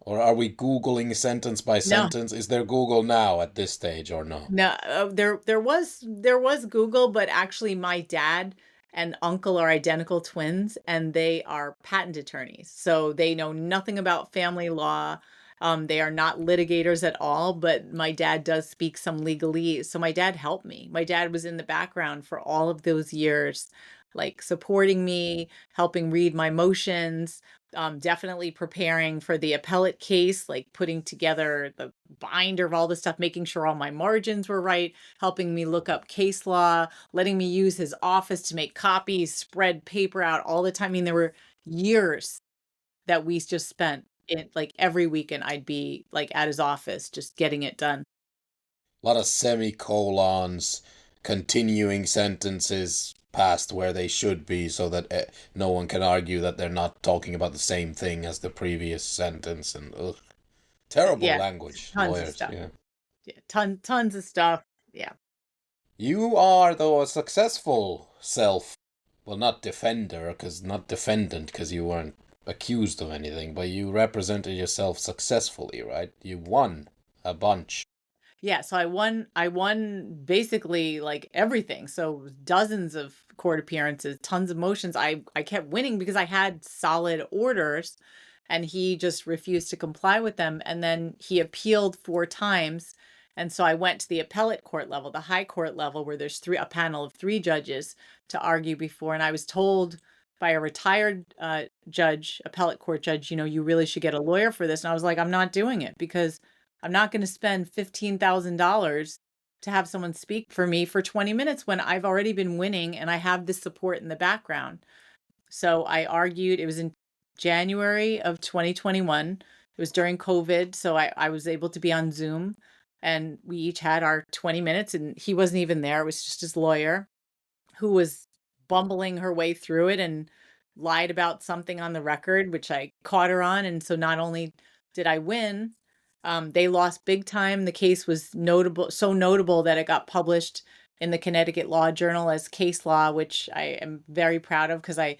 are we googling sentence by No, sentence? Is there Google now at this stage or no? no, there was Google, but actually my dad and uncle are identical twins and they are patent attorneys. So they know nothing about family law. They are not litigators at all, but my dad does speak some legalese. So my dad helped me. My dad was in the background for all of those years, like supporting me, helping read my motions, definitely preparing for the appellate case, like putting together the binder of all this stuff, making sure all my margins were right, helping me look up case law, letting me use his office to make copies, spread paper out all the time. I mean, there were years that we just spent it like every weekend I'd be like at his office just getting it done. A lot of semicolons, continuing sentences past where they should be so that no one can argue that they're not talking about the same thing as the previous sentence and ugh. Terrible Yeah, language, tons of lawyers, stuff. yeah. Yeah, tons of stuff. Yeah. You are, though, a successful well, not defender, because not defendant, because you weren't accused of anything, but you represented yourself successfully, right? You won a bunch. Yeah, so I won basically like everything. So dozens of court appearances, tons of motions. I kept winning because I had solid orders and he just refused to comply with them and then he appealed 4 times. And so I went to the appellate court level, the high court level where there's a panel of 3 judges to argue before and I was told by a retired judge, appellate court judge, you really should get a lawyer for this. And I was like, I'm not doing it because I'm not going to spend $15,000 to have someone speak for me for 20 minutes when I've already been winning and I have this support in the background. So I argued, it was in January of 2021. It was during COVID. So I was able to be on Zoom and we each had our 20 minutes and he wasn't even there. It was just his lawyer who was bumbling her way through it and lied about something on the record, which I caught her on. And so not only did I win, they lost big time. The case was notable, so notable that it got published in the Connecticut Law Journal as case law, which I am very proud of because I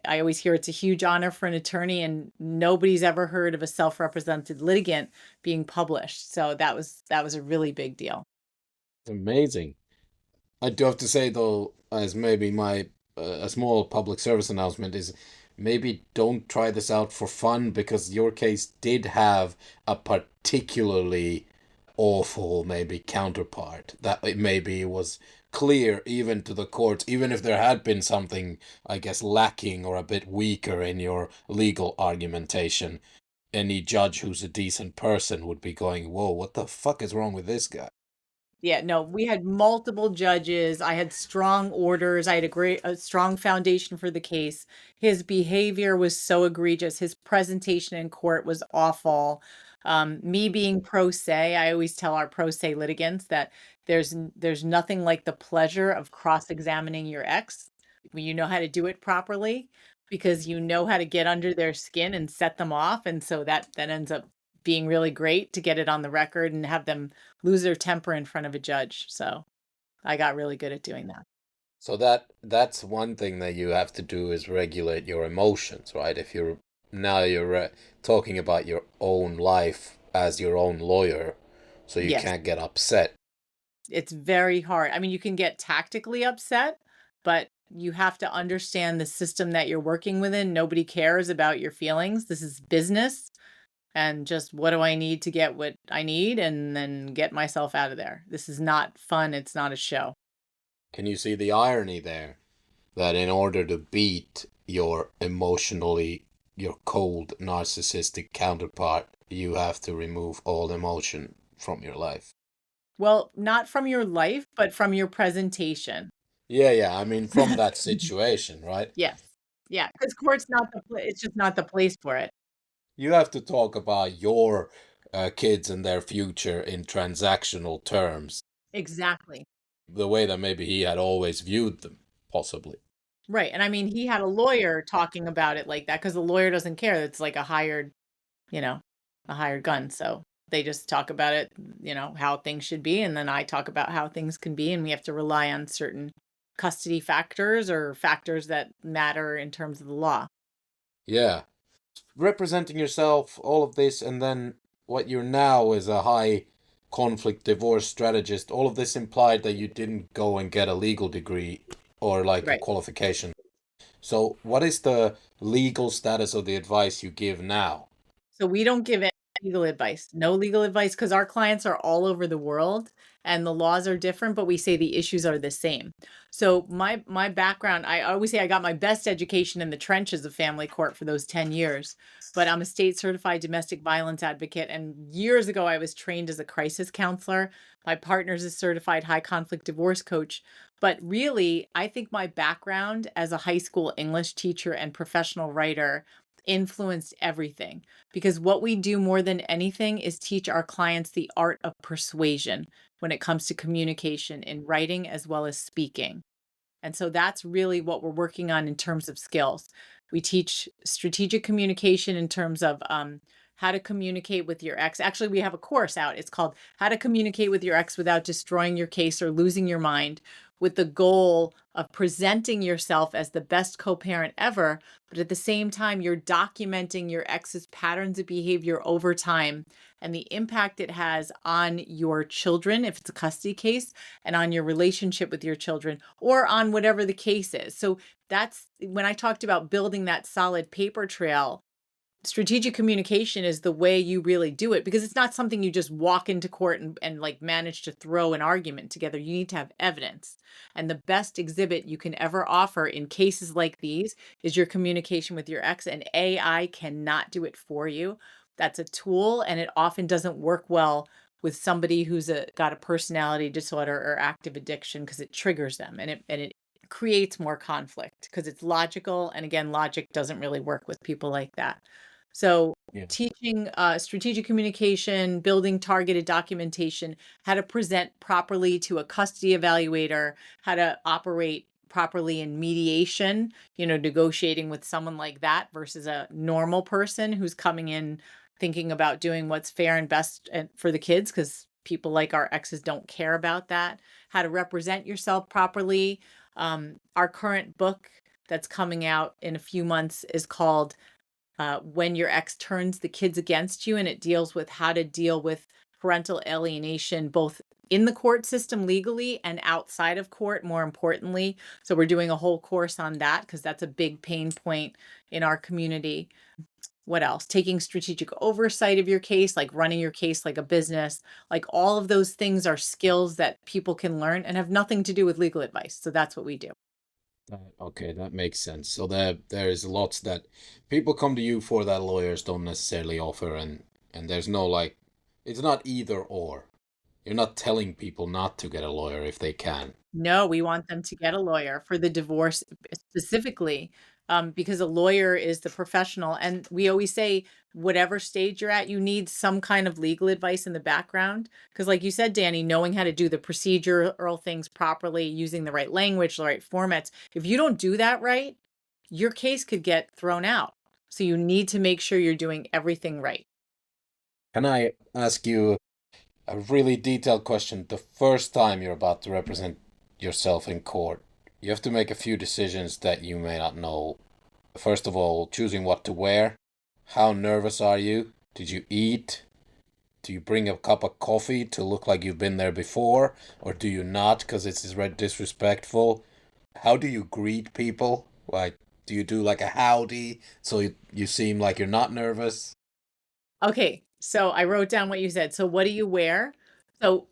always hear it's a huge honor for an attorney, and nobody's ever heard of a self-represented litigant being published. So that was a really big deal. Amazing. I do have to say though, as maybe my a small public service announcement is, maybe don't try this out for fun because your case did have a particularly awful maybe counterpart that it maybe was clear even to the courts, even if there had been something, I guess, lacking or a bit weaker in your legal argumentation. Any judge who's a decent person would be going, whoa, what the fuck is wrong with this guy? Yeah, no, we had multiple judges. I had strong orders. I had a strong foundation for the case. His behavior was so egregious. His presentation in court was awful. Me being pro se, I always tell our pro se litigants that there's nothing like the pleasure of cross-examining your ex when you know how to do it properly, because you know how to get under their skin and set them off. And so that ends up being really great to get it on the record and have them lose their temper in front of a judge. So I got really good at doing that. So that's one thing that you have to do is regulate your emotions, right? If you're now you're talking about your own life as your own lawyer, so you Yes, can't get upset. it's very hard. I mean, you can get tactically upset, but you have to understand the system that you're working within. Nobody cares about your feelings. This is business. And just what do I need to get what I need and then get myself out of there. This is not fun. It's not a show. Can you see the irony there? That in order to beat your cold narcissistic counterpart, you have to remove all emotion from your life. Well, not from your life, but from your presentation. Yeah, yeah. I mean, from that situation, right? Yes. Yeah, because court's not it's just not the place for it. You have to talk about your kids and their future in transactional terms, Exactly. the way that maybe he had always viewed them, possibly. Right, and I mean, he had a lawyer talking about it like that because the lawyer doesn't care. It's like you know, a hired gun, so they just talk about it, how things should be, and then I talk about how things can be, and we have to rely on certain custody factors or factors that matter in terms of the law. Yeah. Representing yourself, all of this, and then what you're now is a high conflict divorce strategist. All of this implied that you didn't go and get a legal degree or like a Right. qualification. So, what is the legal status of the advice you give now? So we don't give any legal advice. No legal advice because our clients are all over the world and the laws are different, but we say the issues are the same. So my background, I always say I got my best education in the trenches of family court for those 10 years. But I'm a state certified domestic violence advocate, and years ago I was trained as a crisis counselor. My partner's a certified high conflict divorce coach. But really, I think my background as a high school English teacher and professional writer influenced everything, because what we do more than anything is teach our clients the art of persuasion when it comes to communication in writing as well as speaking. And so that's really what we're working on in terms of skills. We teach strategic communication in terms of how to communicate with your ex. Actually, we have a course out. It's called How to Communicate with Your Ex Without Destroying Your Case or Losing Your Mind, with the goal of presenting yourself as the best co parent ever. But at the same time, you're documenting your ex's patterns of behavior over time and the impact it has on your children, if it's a custody case, and on your relationship with your children, or on whatever the case is. So that's when I talked about building that solid paper trail. Strategic communication is the way you really do it, because it's not something you just walk into court and like manage to throw an argument together. You need to have evidence. And the best exhibit you can ever offer in cases like these is your communication with your ex, and AI cannot do it for you. That's a tool, and it often doesn't work well with somebody who's got a personality disorder or active addiction, because it triggers them and it creates more conflict because it's logical. And again, logic doesn't really work with people like that. So Yeah. teaching strategic communication, building targeted documentation, how to present properly to a custody evaluator, how to operate properly in mediation, negotiating with someone like that versus a normal person who's coming in thinking about doing what's fair and best for the kids, because people like our exes don't care about that. How to represent yourself properly. Our current book that's coming out in a few months is called When Your Ex Turns the Kids Against You, and it deals with how to deal with parental alienation, both in the court system legally and outside of court, more importantly. So we're doing a whole course on that because that's a big pain point in our community. What else? Taking strategic oversight of your case, like running your case like a business, like all of those things are skills that people can learn and have nothing to do with legal advice. So that's what we do. Okay, that makes sense. So there's lots that people come to you for that lawyers don't necessarily offer, and there's no like, it's not either or. You're not telling people not to get a lawyer if they can. No, we want them to get a lawyer for the divorce specifically, because a lawyer is the professional. And we always say, whatever stage you're at, you need some kind of legal advice in the background. Because, like you said, Danny, knowing how to do the procedural things properly, using the right language, the right formats. If you don't do that right, your case could get thrown out. So you need to make sure you're doing everything right. Can I ask you a really detailed question? The first time you're about to represent yourself in court, you have to make a few decisions that you may not know. First of all, choosing what to wear. How nervous are you? Did you eat? Do you bring a cup of coffee to look like you've been there before? Or do you not because it's disrespectful? How do you greet people? Like, do you do like a howdy so you seem like you're not nervous? Okay, so I wrote down what you said. So what do you wear? So,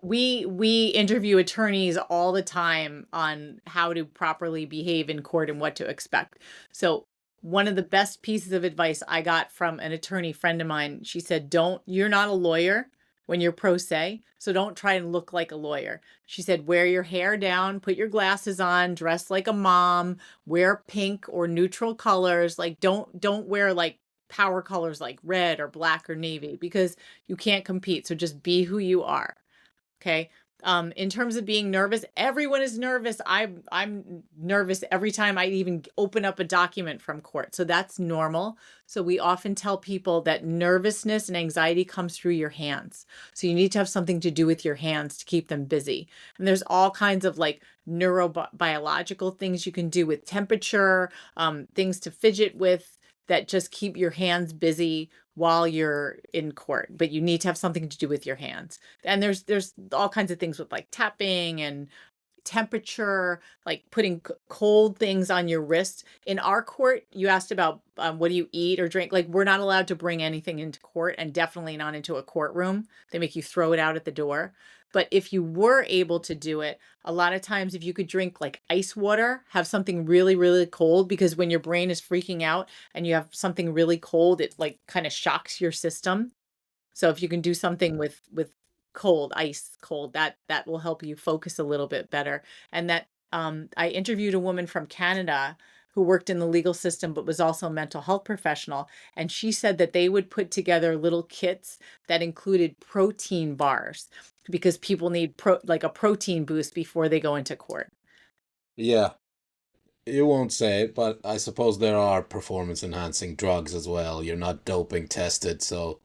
we interview attorneys all the time on how to properly behave in court and what to expect. So, one of the best pieces of advice I got from an attorney friend of mine, she said, you're not a lawyer when you're pro se, so don't try and look like a lawyer. She said, wear your hair down, put your glasses on, dress like a mom, wear pink or neutral colors. Like, don't wear like power colors like red or black or navy, because you can't compete. So just be who you are. Okay. In terms of being nervous, everyone is nervous. I'm nervous every time I even open up a document from court. So that's normal. So we often tell people that nervousness and anxiety comes through your hands. So you need to have something to do with your hands to keep them busy. And there's all kinds of like neurobiological things you can do with temperature, things to fidget with, that just keep your hands busy while you're in court, but you need to have something to do with your hands. And there's all kinds of things with like tapping and temperature, like putting cold things on your wrist. In our court, you asked about what do you eat or drink? Like, we're not allowed to bring anything into court, and definitely not into a courtroom. They make you throw it out at the door. But if you were able to do it, a lot of times if you could drink like ice water, have something really, really cold, because when your brain is freaking out and you have something really cold, it like kind of shocks your system. So if you can do something with cold, ice cold, that will help you focus a little bit better. And that I interviewed a woman from Canada who worked in the legal system but was also a mental health professional, and she said that they would put together little kits that included protein bars because people need like a protein boost before they go into court. Yeah, you won't say it, but I suppose there are performance enhancing drugs as well. You're not doping tested, so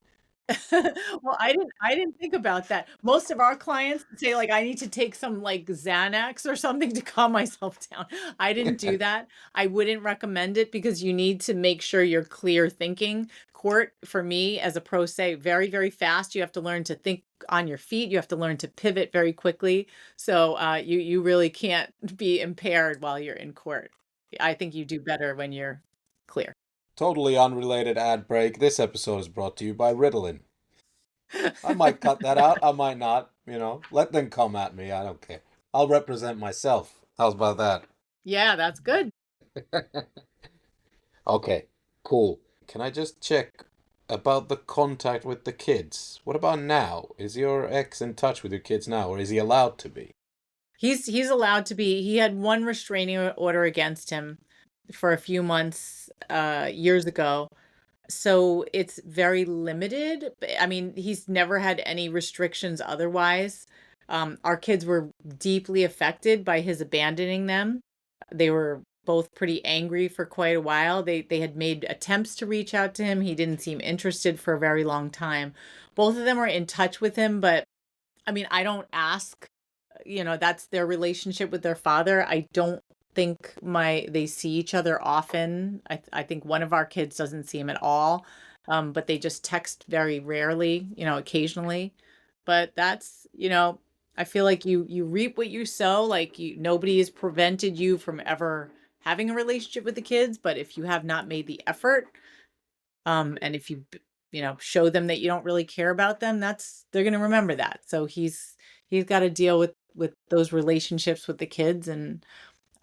Well, I didn't think about that. Most of our clients say, like, I need to take some, like, Xanax or something to calm myself down. I didn't do that. I wouldn't recommend it because you need to make sure you're clear thinking. Court, for me, as a pro se, very, very fast. You have to learn to think on your feet. You have to learn to pivot very quickly. So, you really can't be impaired while you're in court. I think you do better when you're clear. totally unrelated ad break. This episode is brought to you by Ritalin. I might cut that out, I might not, Let them come at me, I don't care. I'll represent myself. How's about that? Yeah, that's good. Okay, cool. Can I just check about the contact with the kids? What about now? Is your ex in touch with your kids now, or is he allowed to be? He's allowed to be. He had one restraining order against him for a few months years ago. So it's very limited. I mean, he's never had any restrictions otherwise. Our kids were deeply affected by his abandoning them. They were both pretty angry for quite a while. They had made attempts to reach out to him. He didn't seem interested for a very long time. Both of them are in touch with him, but I mean, I don't ask, that's their relationship with their father. I don't think they see each other often. I think one of our kids doesn't see him at all. But they just text very rarely, occasionally. But that's, I feel like you reap what you sow. Like nobody has prevented you from ever having a relationship with the kids, but if you have not made the effort, and if show them that you don't really care about them, they're going to remember that. So he's got to deal with those relationships with the kids, and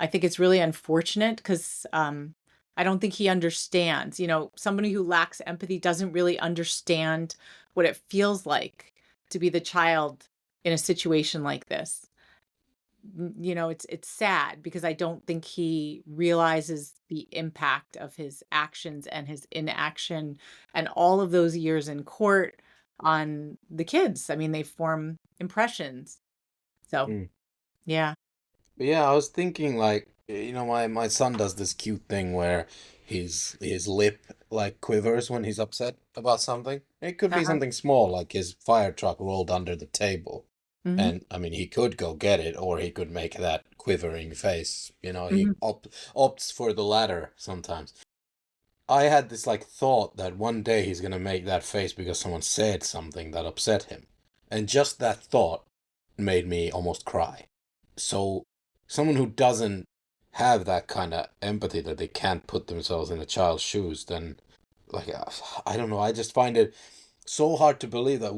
I think it's really unfortunate because I don't think he understands. Somebody who lacks empathy doesn't really understand what it feels like to be the child in a situation like this. It's sad because I don't think he realizes the impact of his actions and his inaction and all of those years in court on the kids. I mean, they form impressions. So, Mm. yeah. But yeah, I was thinking like, my son does this cute thing where his lip like quivers when he's upset about something. It could be Uh-huh. something small, like his fire truck rolled under the table. Mhm. And I mean, he could go get it, or he could make that quivering face. He Mhm. opts for the latter sometimes. I had this like thought that one day he's gonna make that face because someone said something that upset him. And just that thought made me almost cry. So, someone who doesn't have that kind of empathy that they can't put themselves in a child's shoes, then, like, I don't know, I just find it so hard to believe that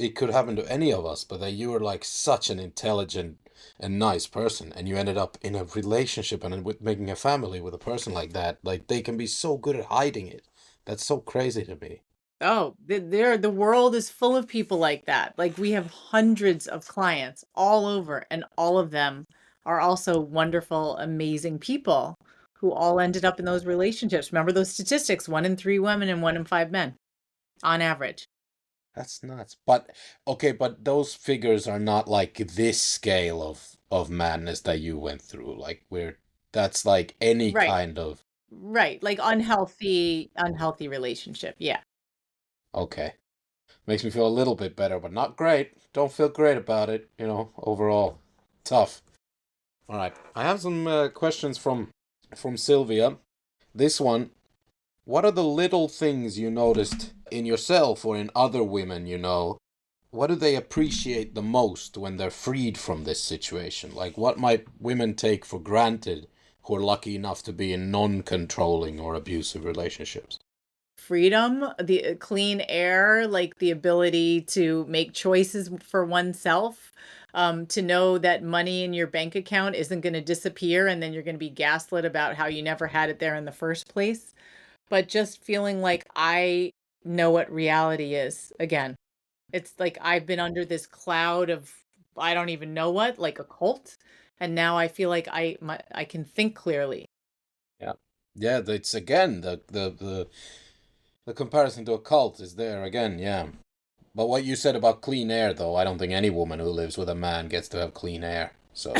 it could happen to any of us, but that you were like such an intelligent and nice person and you ended up in a relationship and with making a family with a person like that. Like, they can be so good at hiding it. That's so crazy to me. Oh, the world is full of people like that. Like we have hundreds of clients all over, and all of them are also wonderful, amazing people who all ended up in those relationships. Remember those statistics, 1 in 3 women and 1 in 5 men on average. That's nuts. But okay, but those figures are not like this scale of madness that you went through. Like, where that's like any Right. kind of Right. Like unhealthy relationship. Yeah. okay. Makes me feel a little bit better, but not great. Don't feel great about it, overall. Tough. All right. I have some questions from Sylvia. This one, what are the little things you noticed in yourself or in other women you know? What do they appreciate the most when they're freed from this situation? Like, what might women take for granted who are lucky enough to be in non controlling or abusive relationships? Freedom, the clean air, like the ability to make choices for oneself, to know that money in your bank account isn't going to disappear and then you're going to be gaslit about how you never had it there in the first place. But just feeling like I know what reality is again. It's like I've been under this cloud of I don't even know what, like a cult, and now I feel like I can think clearly. Yeah. Yeah, it's again the comparison to a cult is there again, yeah. But what you said about clean air though, I don't think any woman who lives with a man gets to have clean air. So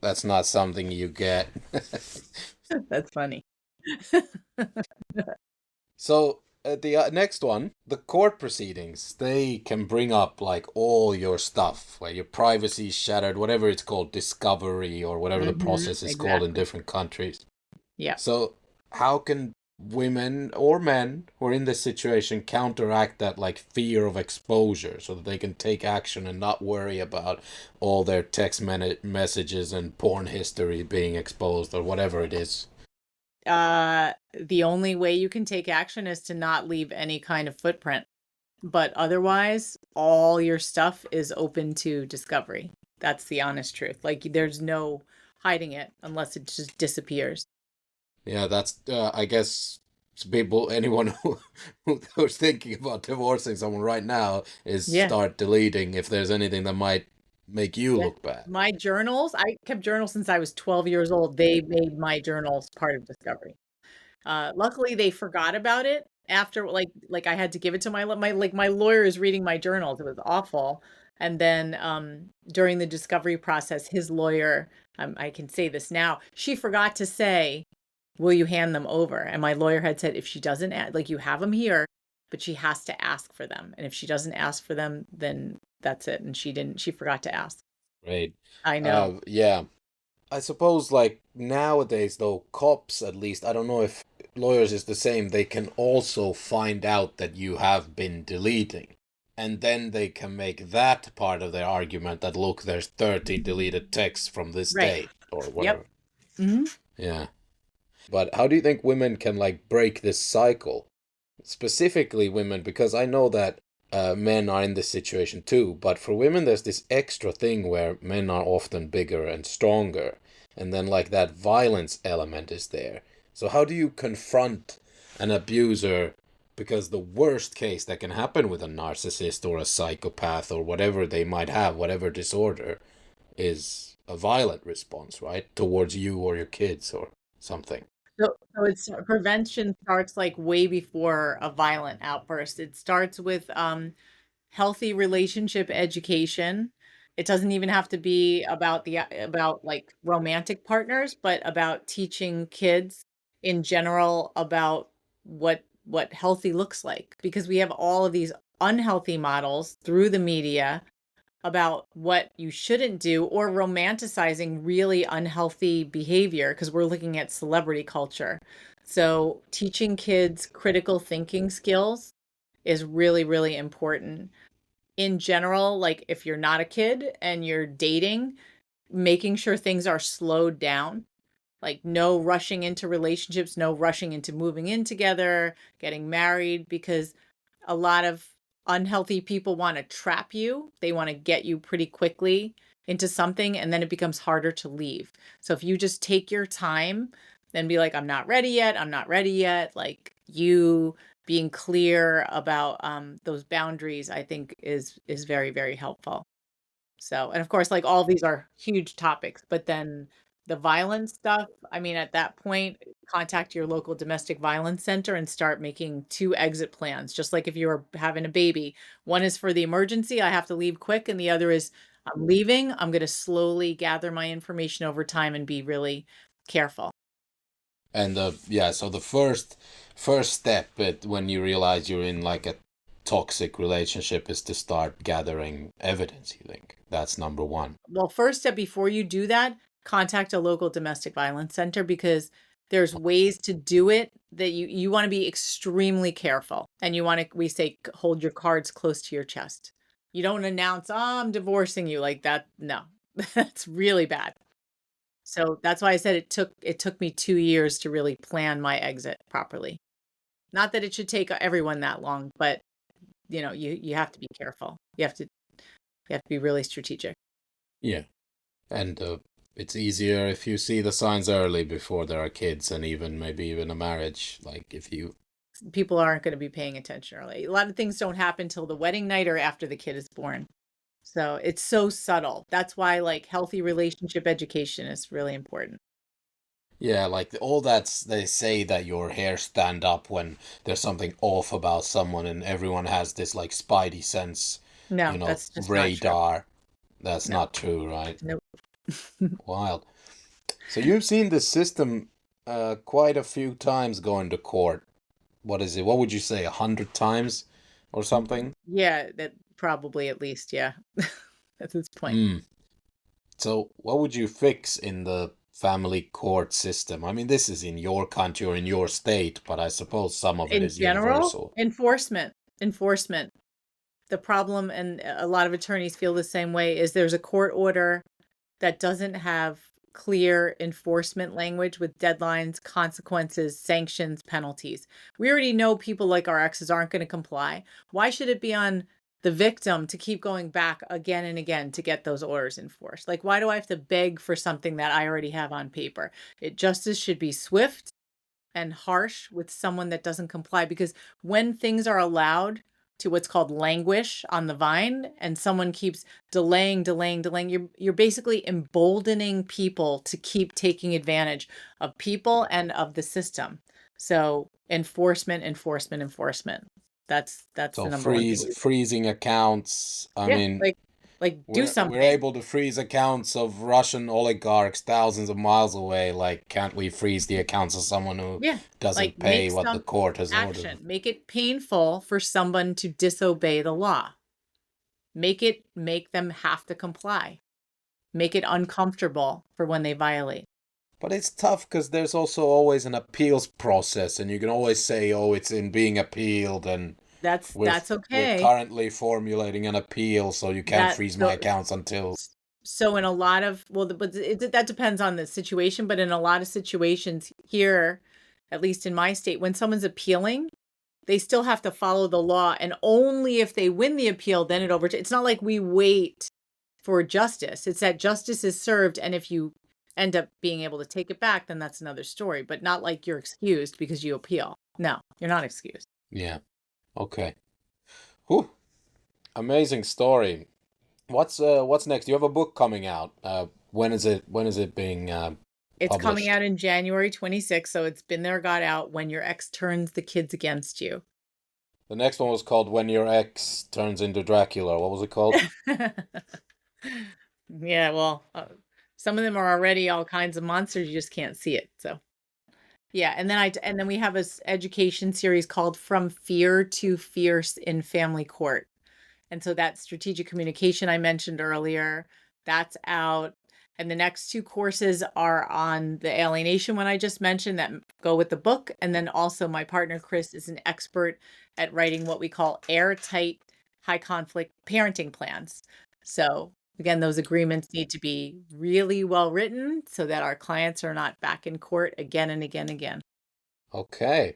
that's not something you get. That's funny. So the next one, the court proceedings, they can bring up like all your stuff, where your privacy is shattered, whatever it's called, discovery or whatever the process is called in Exactly. different countries. Yeah. So how can women or men who are in this situation counteract that like fear of exposure so that they can take action and not worry about all their messages and porn history being exposed or whatever it is? The only way you can take action is to not leave any kind of footprint. But otherwise, all your stuff is open to discovery. That's the honest truth. Like there's no hiding it unless it just disappears. Yeah, that's I guess anyone who's thinking about divorcing someone right now is Yeah. start deleting if there's anything that might make you Yeah. look bad. My journals, I kept journals since I was 12 years old. They made my journals part of discovery. Luckily, they forgot about it after like I had to give it to my lawyer is reading my journals. It was awful. And then during the discovery process, his lawyer, I can say this now, she forgot to say, "Will you hand them over?" And my lawyer had said, if she doesn't like you have them here, but she has to ask for them. And if she doesn't ask for them, then that's it. And she didn't. She forgot to ask. Right. I know. Yeah. I suppose like nowadays though, cops at least, I don't know if lawyers is the same, they can also find out that you have been deleting. And then they can make that part of their argument that look, there's 30 deleted texts from this Right. date or Yep. whatever. Hmm. Yeah. But how do you think women can like break this cycle? Specifically women, because I know that men are in this situation too, but for women there's this extra thing where men are often bigger and stronger, and then like that violence element is there. So how do you confront an abuser? Because the worst case that can happen with a narcissist or a psychopath or whatever they might have, whatever disorder, is a violent response, right? Towards you or your kids or something. So it's prevention starts like way before a violent outburst. It starts with healthy relationship education. It doesn't even have to be about about like romantic partners, but about teaching kids in general about what healthy looks like, because we have all of these unhealthy models through the media about what you shouldn't do, or romanticizing really unhealthy behavior because we're looking at celebrity culture. So teaching kids critical thinking skills is really, really important. In general, like if you're not a kid and you're dating, making sure things are slowed down, like no rushing into relationships, no rushing into moving in together, getting married, because a lot of unhealthy people want to trap you. They want to get you pretty quickly into something, and then it becomes harder to leave. So if you just take your time and be like, I'm not ready yet, I'm not ready yet, like you being clear about those boundaries, I think is very, very helpful. So, and of course, like all these are huge topics, but then the violence stuff, I mean, at that point, contact your local domestic violence center and start making two exit plans. Just like if you were having a baby, one is for the emergency, I have to leave quick, and the other is I'm leaving, I'm going to slowly gather my information over time and be really careful. And yeah, so the first step when you realize you're in like a toxic relationship is to start gathering evidence, you think? That's number one. Well, first step before you do that, contact a local domestic violence center, because there's ways to do it that you want to be extremely careful, and you want to, we say, hold your cards close to your chest. You don't announce, "Oh, I'm divorcing you," like that. No. That's really bad. So that's why I said it took me 2 years to really plan my exit properly. Not that it should take everyone that long, but you have to be careful. You have to be really strategic. Yeah. And it's easier if you see the signs early before there are kids and even maybe even a marriage. Like if you, People aren't going to be paying attention early. A lot of things don't happen till the wedding night or after the kid is born. So it's so subtle. That's why like healthy relationship education is really important. yeah, like all that's they say that your hair stand up when there's something off about someone and everyone has this like spidey sense, No, that's just not true. radar. That's No, not true, right? nope. Wild. So you've seen this system quite a few times going to court. What is it? What would you say, 100 times or something? Yeah, that probably at least, yeah, at this point. Mm. So what would you fix in the family court system? I mean, this is in your country or in your state, but I suppose some of it In is general, universal. enforcement. The problem, and a lot of attorneys feel the same way, is there's a court order that doesn't have clear enforcement language with deadlines, consequences, sanctions, penalties. We already know people like our exes aren't going to comply. Why should it be on the victim to keep going back again and again to get those orders enforced? Like, why do I have to beg for something that I already have on paper? Justice should be swift and harsh with someone that doesn't comply, because when things are allowed to what's called languish on the vine and someone keeps delaying, you're basically emboldening people to keep taking advantage of people and of the system. So Enforcement, enforcement, enforcement. That's So the number one thing. freezing accounts. I Yeah, mean, like do we're something. able to freeze accounts of Russian oligarchs thousands of miles away. Like, can't we freeze the accounts of someone who Yeah, like doesn't pay make what the some court has ordered? action. Make it painful for someone to disobey the law. Make them have to comply. Make it uncomfortable for when they violate. But it's tough because there's also always an appeals process, and you can always say, "Oh, it's in being appealed," and That's we're okay. currently formulating an appeal, so you can't That freeze my so accounts until. so in a lot of that depends on the situation, but in a lot of situations here, at least in my state, when someone's appealing, they still have to follow the law, and only if they win the appeal, then it's not like we wait for justice. It's that justice is served, and if you end up being able to take it back, then that's another story, but not like you're excused because you appeal. No, you're not excused. Yeah. Okay. Whew. Amazing story. What's next? You have a book coming out. When is it? When is it being It's coming published? out in January 26th, so it's Been There, Got Out, When Your Ex Turns the Kids Against You. The next one was called When Your Ex Turns into Dracula. What was it called? Yeah, well, some of them are already all kinds of monsters. You just can't see it. So, yeah, and then we have a education series called From Fear to Fierce in Family Court. And so that strategic communication I mentioned earlier, that's out. And the next two courses are on the alienation one I just mentioned that go with the book. And then also my partner, Chris, is an expert at writing what we call airtight, high conflict parenting plans. So again, those agreements need to be really well written so that our clients are not back in court again and again and again. Okay.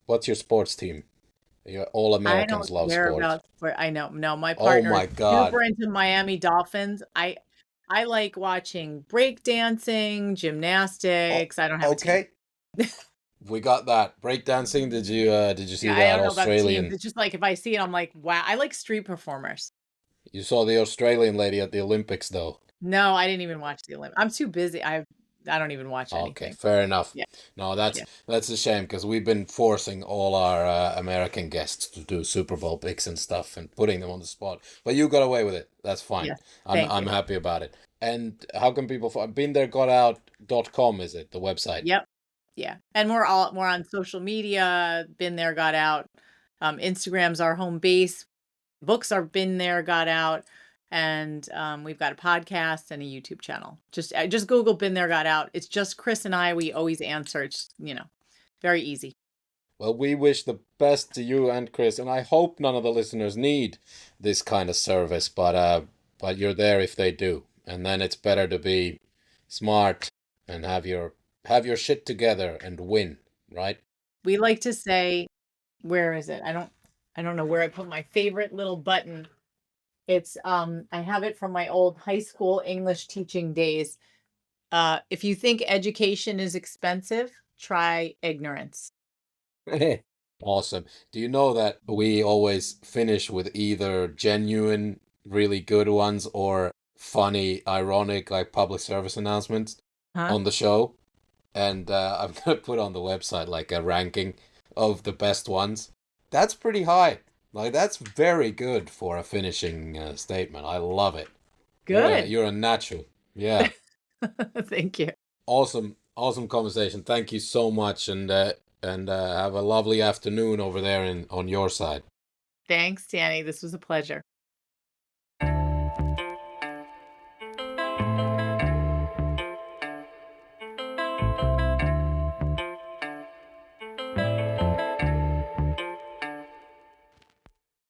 What's your sports team? All I don't Americans love care sports. about sport. I know. No, my Oh partner is my God. super into Miami Dolphins. I like watching break dancing, Oh, gymnastics. I don't have a team. okay. We got that. Breakdancing. Did you see Yeah, I that don't know about teams. Australian? It's just like if I see it, I'm like, wow. I like street performers. You saw the Australian lady at the Olympics though. No, I didn't even watch the Olympics. I'm too busy. I don't even watch Okay, anything. fair enough. Yeah, No, yeah. that's a shame because we've been forcing all our American guests to do Super Bowl picks and stuff and putting them on the spot. But you got away with it. That's fine. Yes. Thank I'm you. happy about it. And how can people find BeenThereGotOut.com is it, the website? Yep. Yeah. And we're on social media, Been There, Got Out. Instagram's our home base. Books are Been There, Got Out, and we've got a podcast and a YouTube channel. Just Google Been There, Got Out. It's just Chris and I. We always answer. It's very easy. Well, we wish the best to you and Chris, and I hope none of the listeners need this kind of service, but you're there if they do. And then it's better to be smart and have your shit together and win, right? We like to say, where is it? I don't know where I put my favorite little button. It's I have it from my old high school English teaching days. If you think education is expensive, try ignorance. Awesome. Do you know that we always finish with either genuine, really good ones or funny, ironic, like public service announcements Huh? on the show? And I'm gonna put on the website like a ranking of the best ones. That's pretty high. Like that's very good for a finishing statement. I love it. Good. You're a natural. Yeah. Thank you. Awesome conversation. Thank you so much, and have a lovely afternoon over there on your side. Thanks, Danny. This was a pleasure.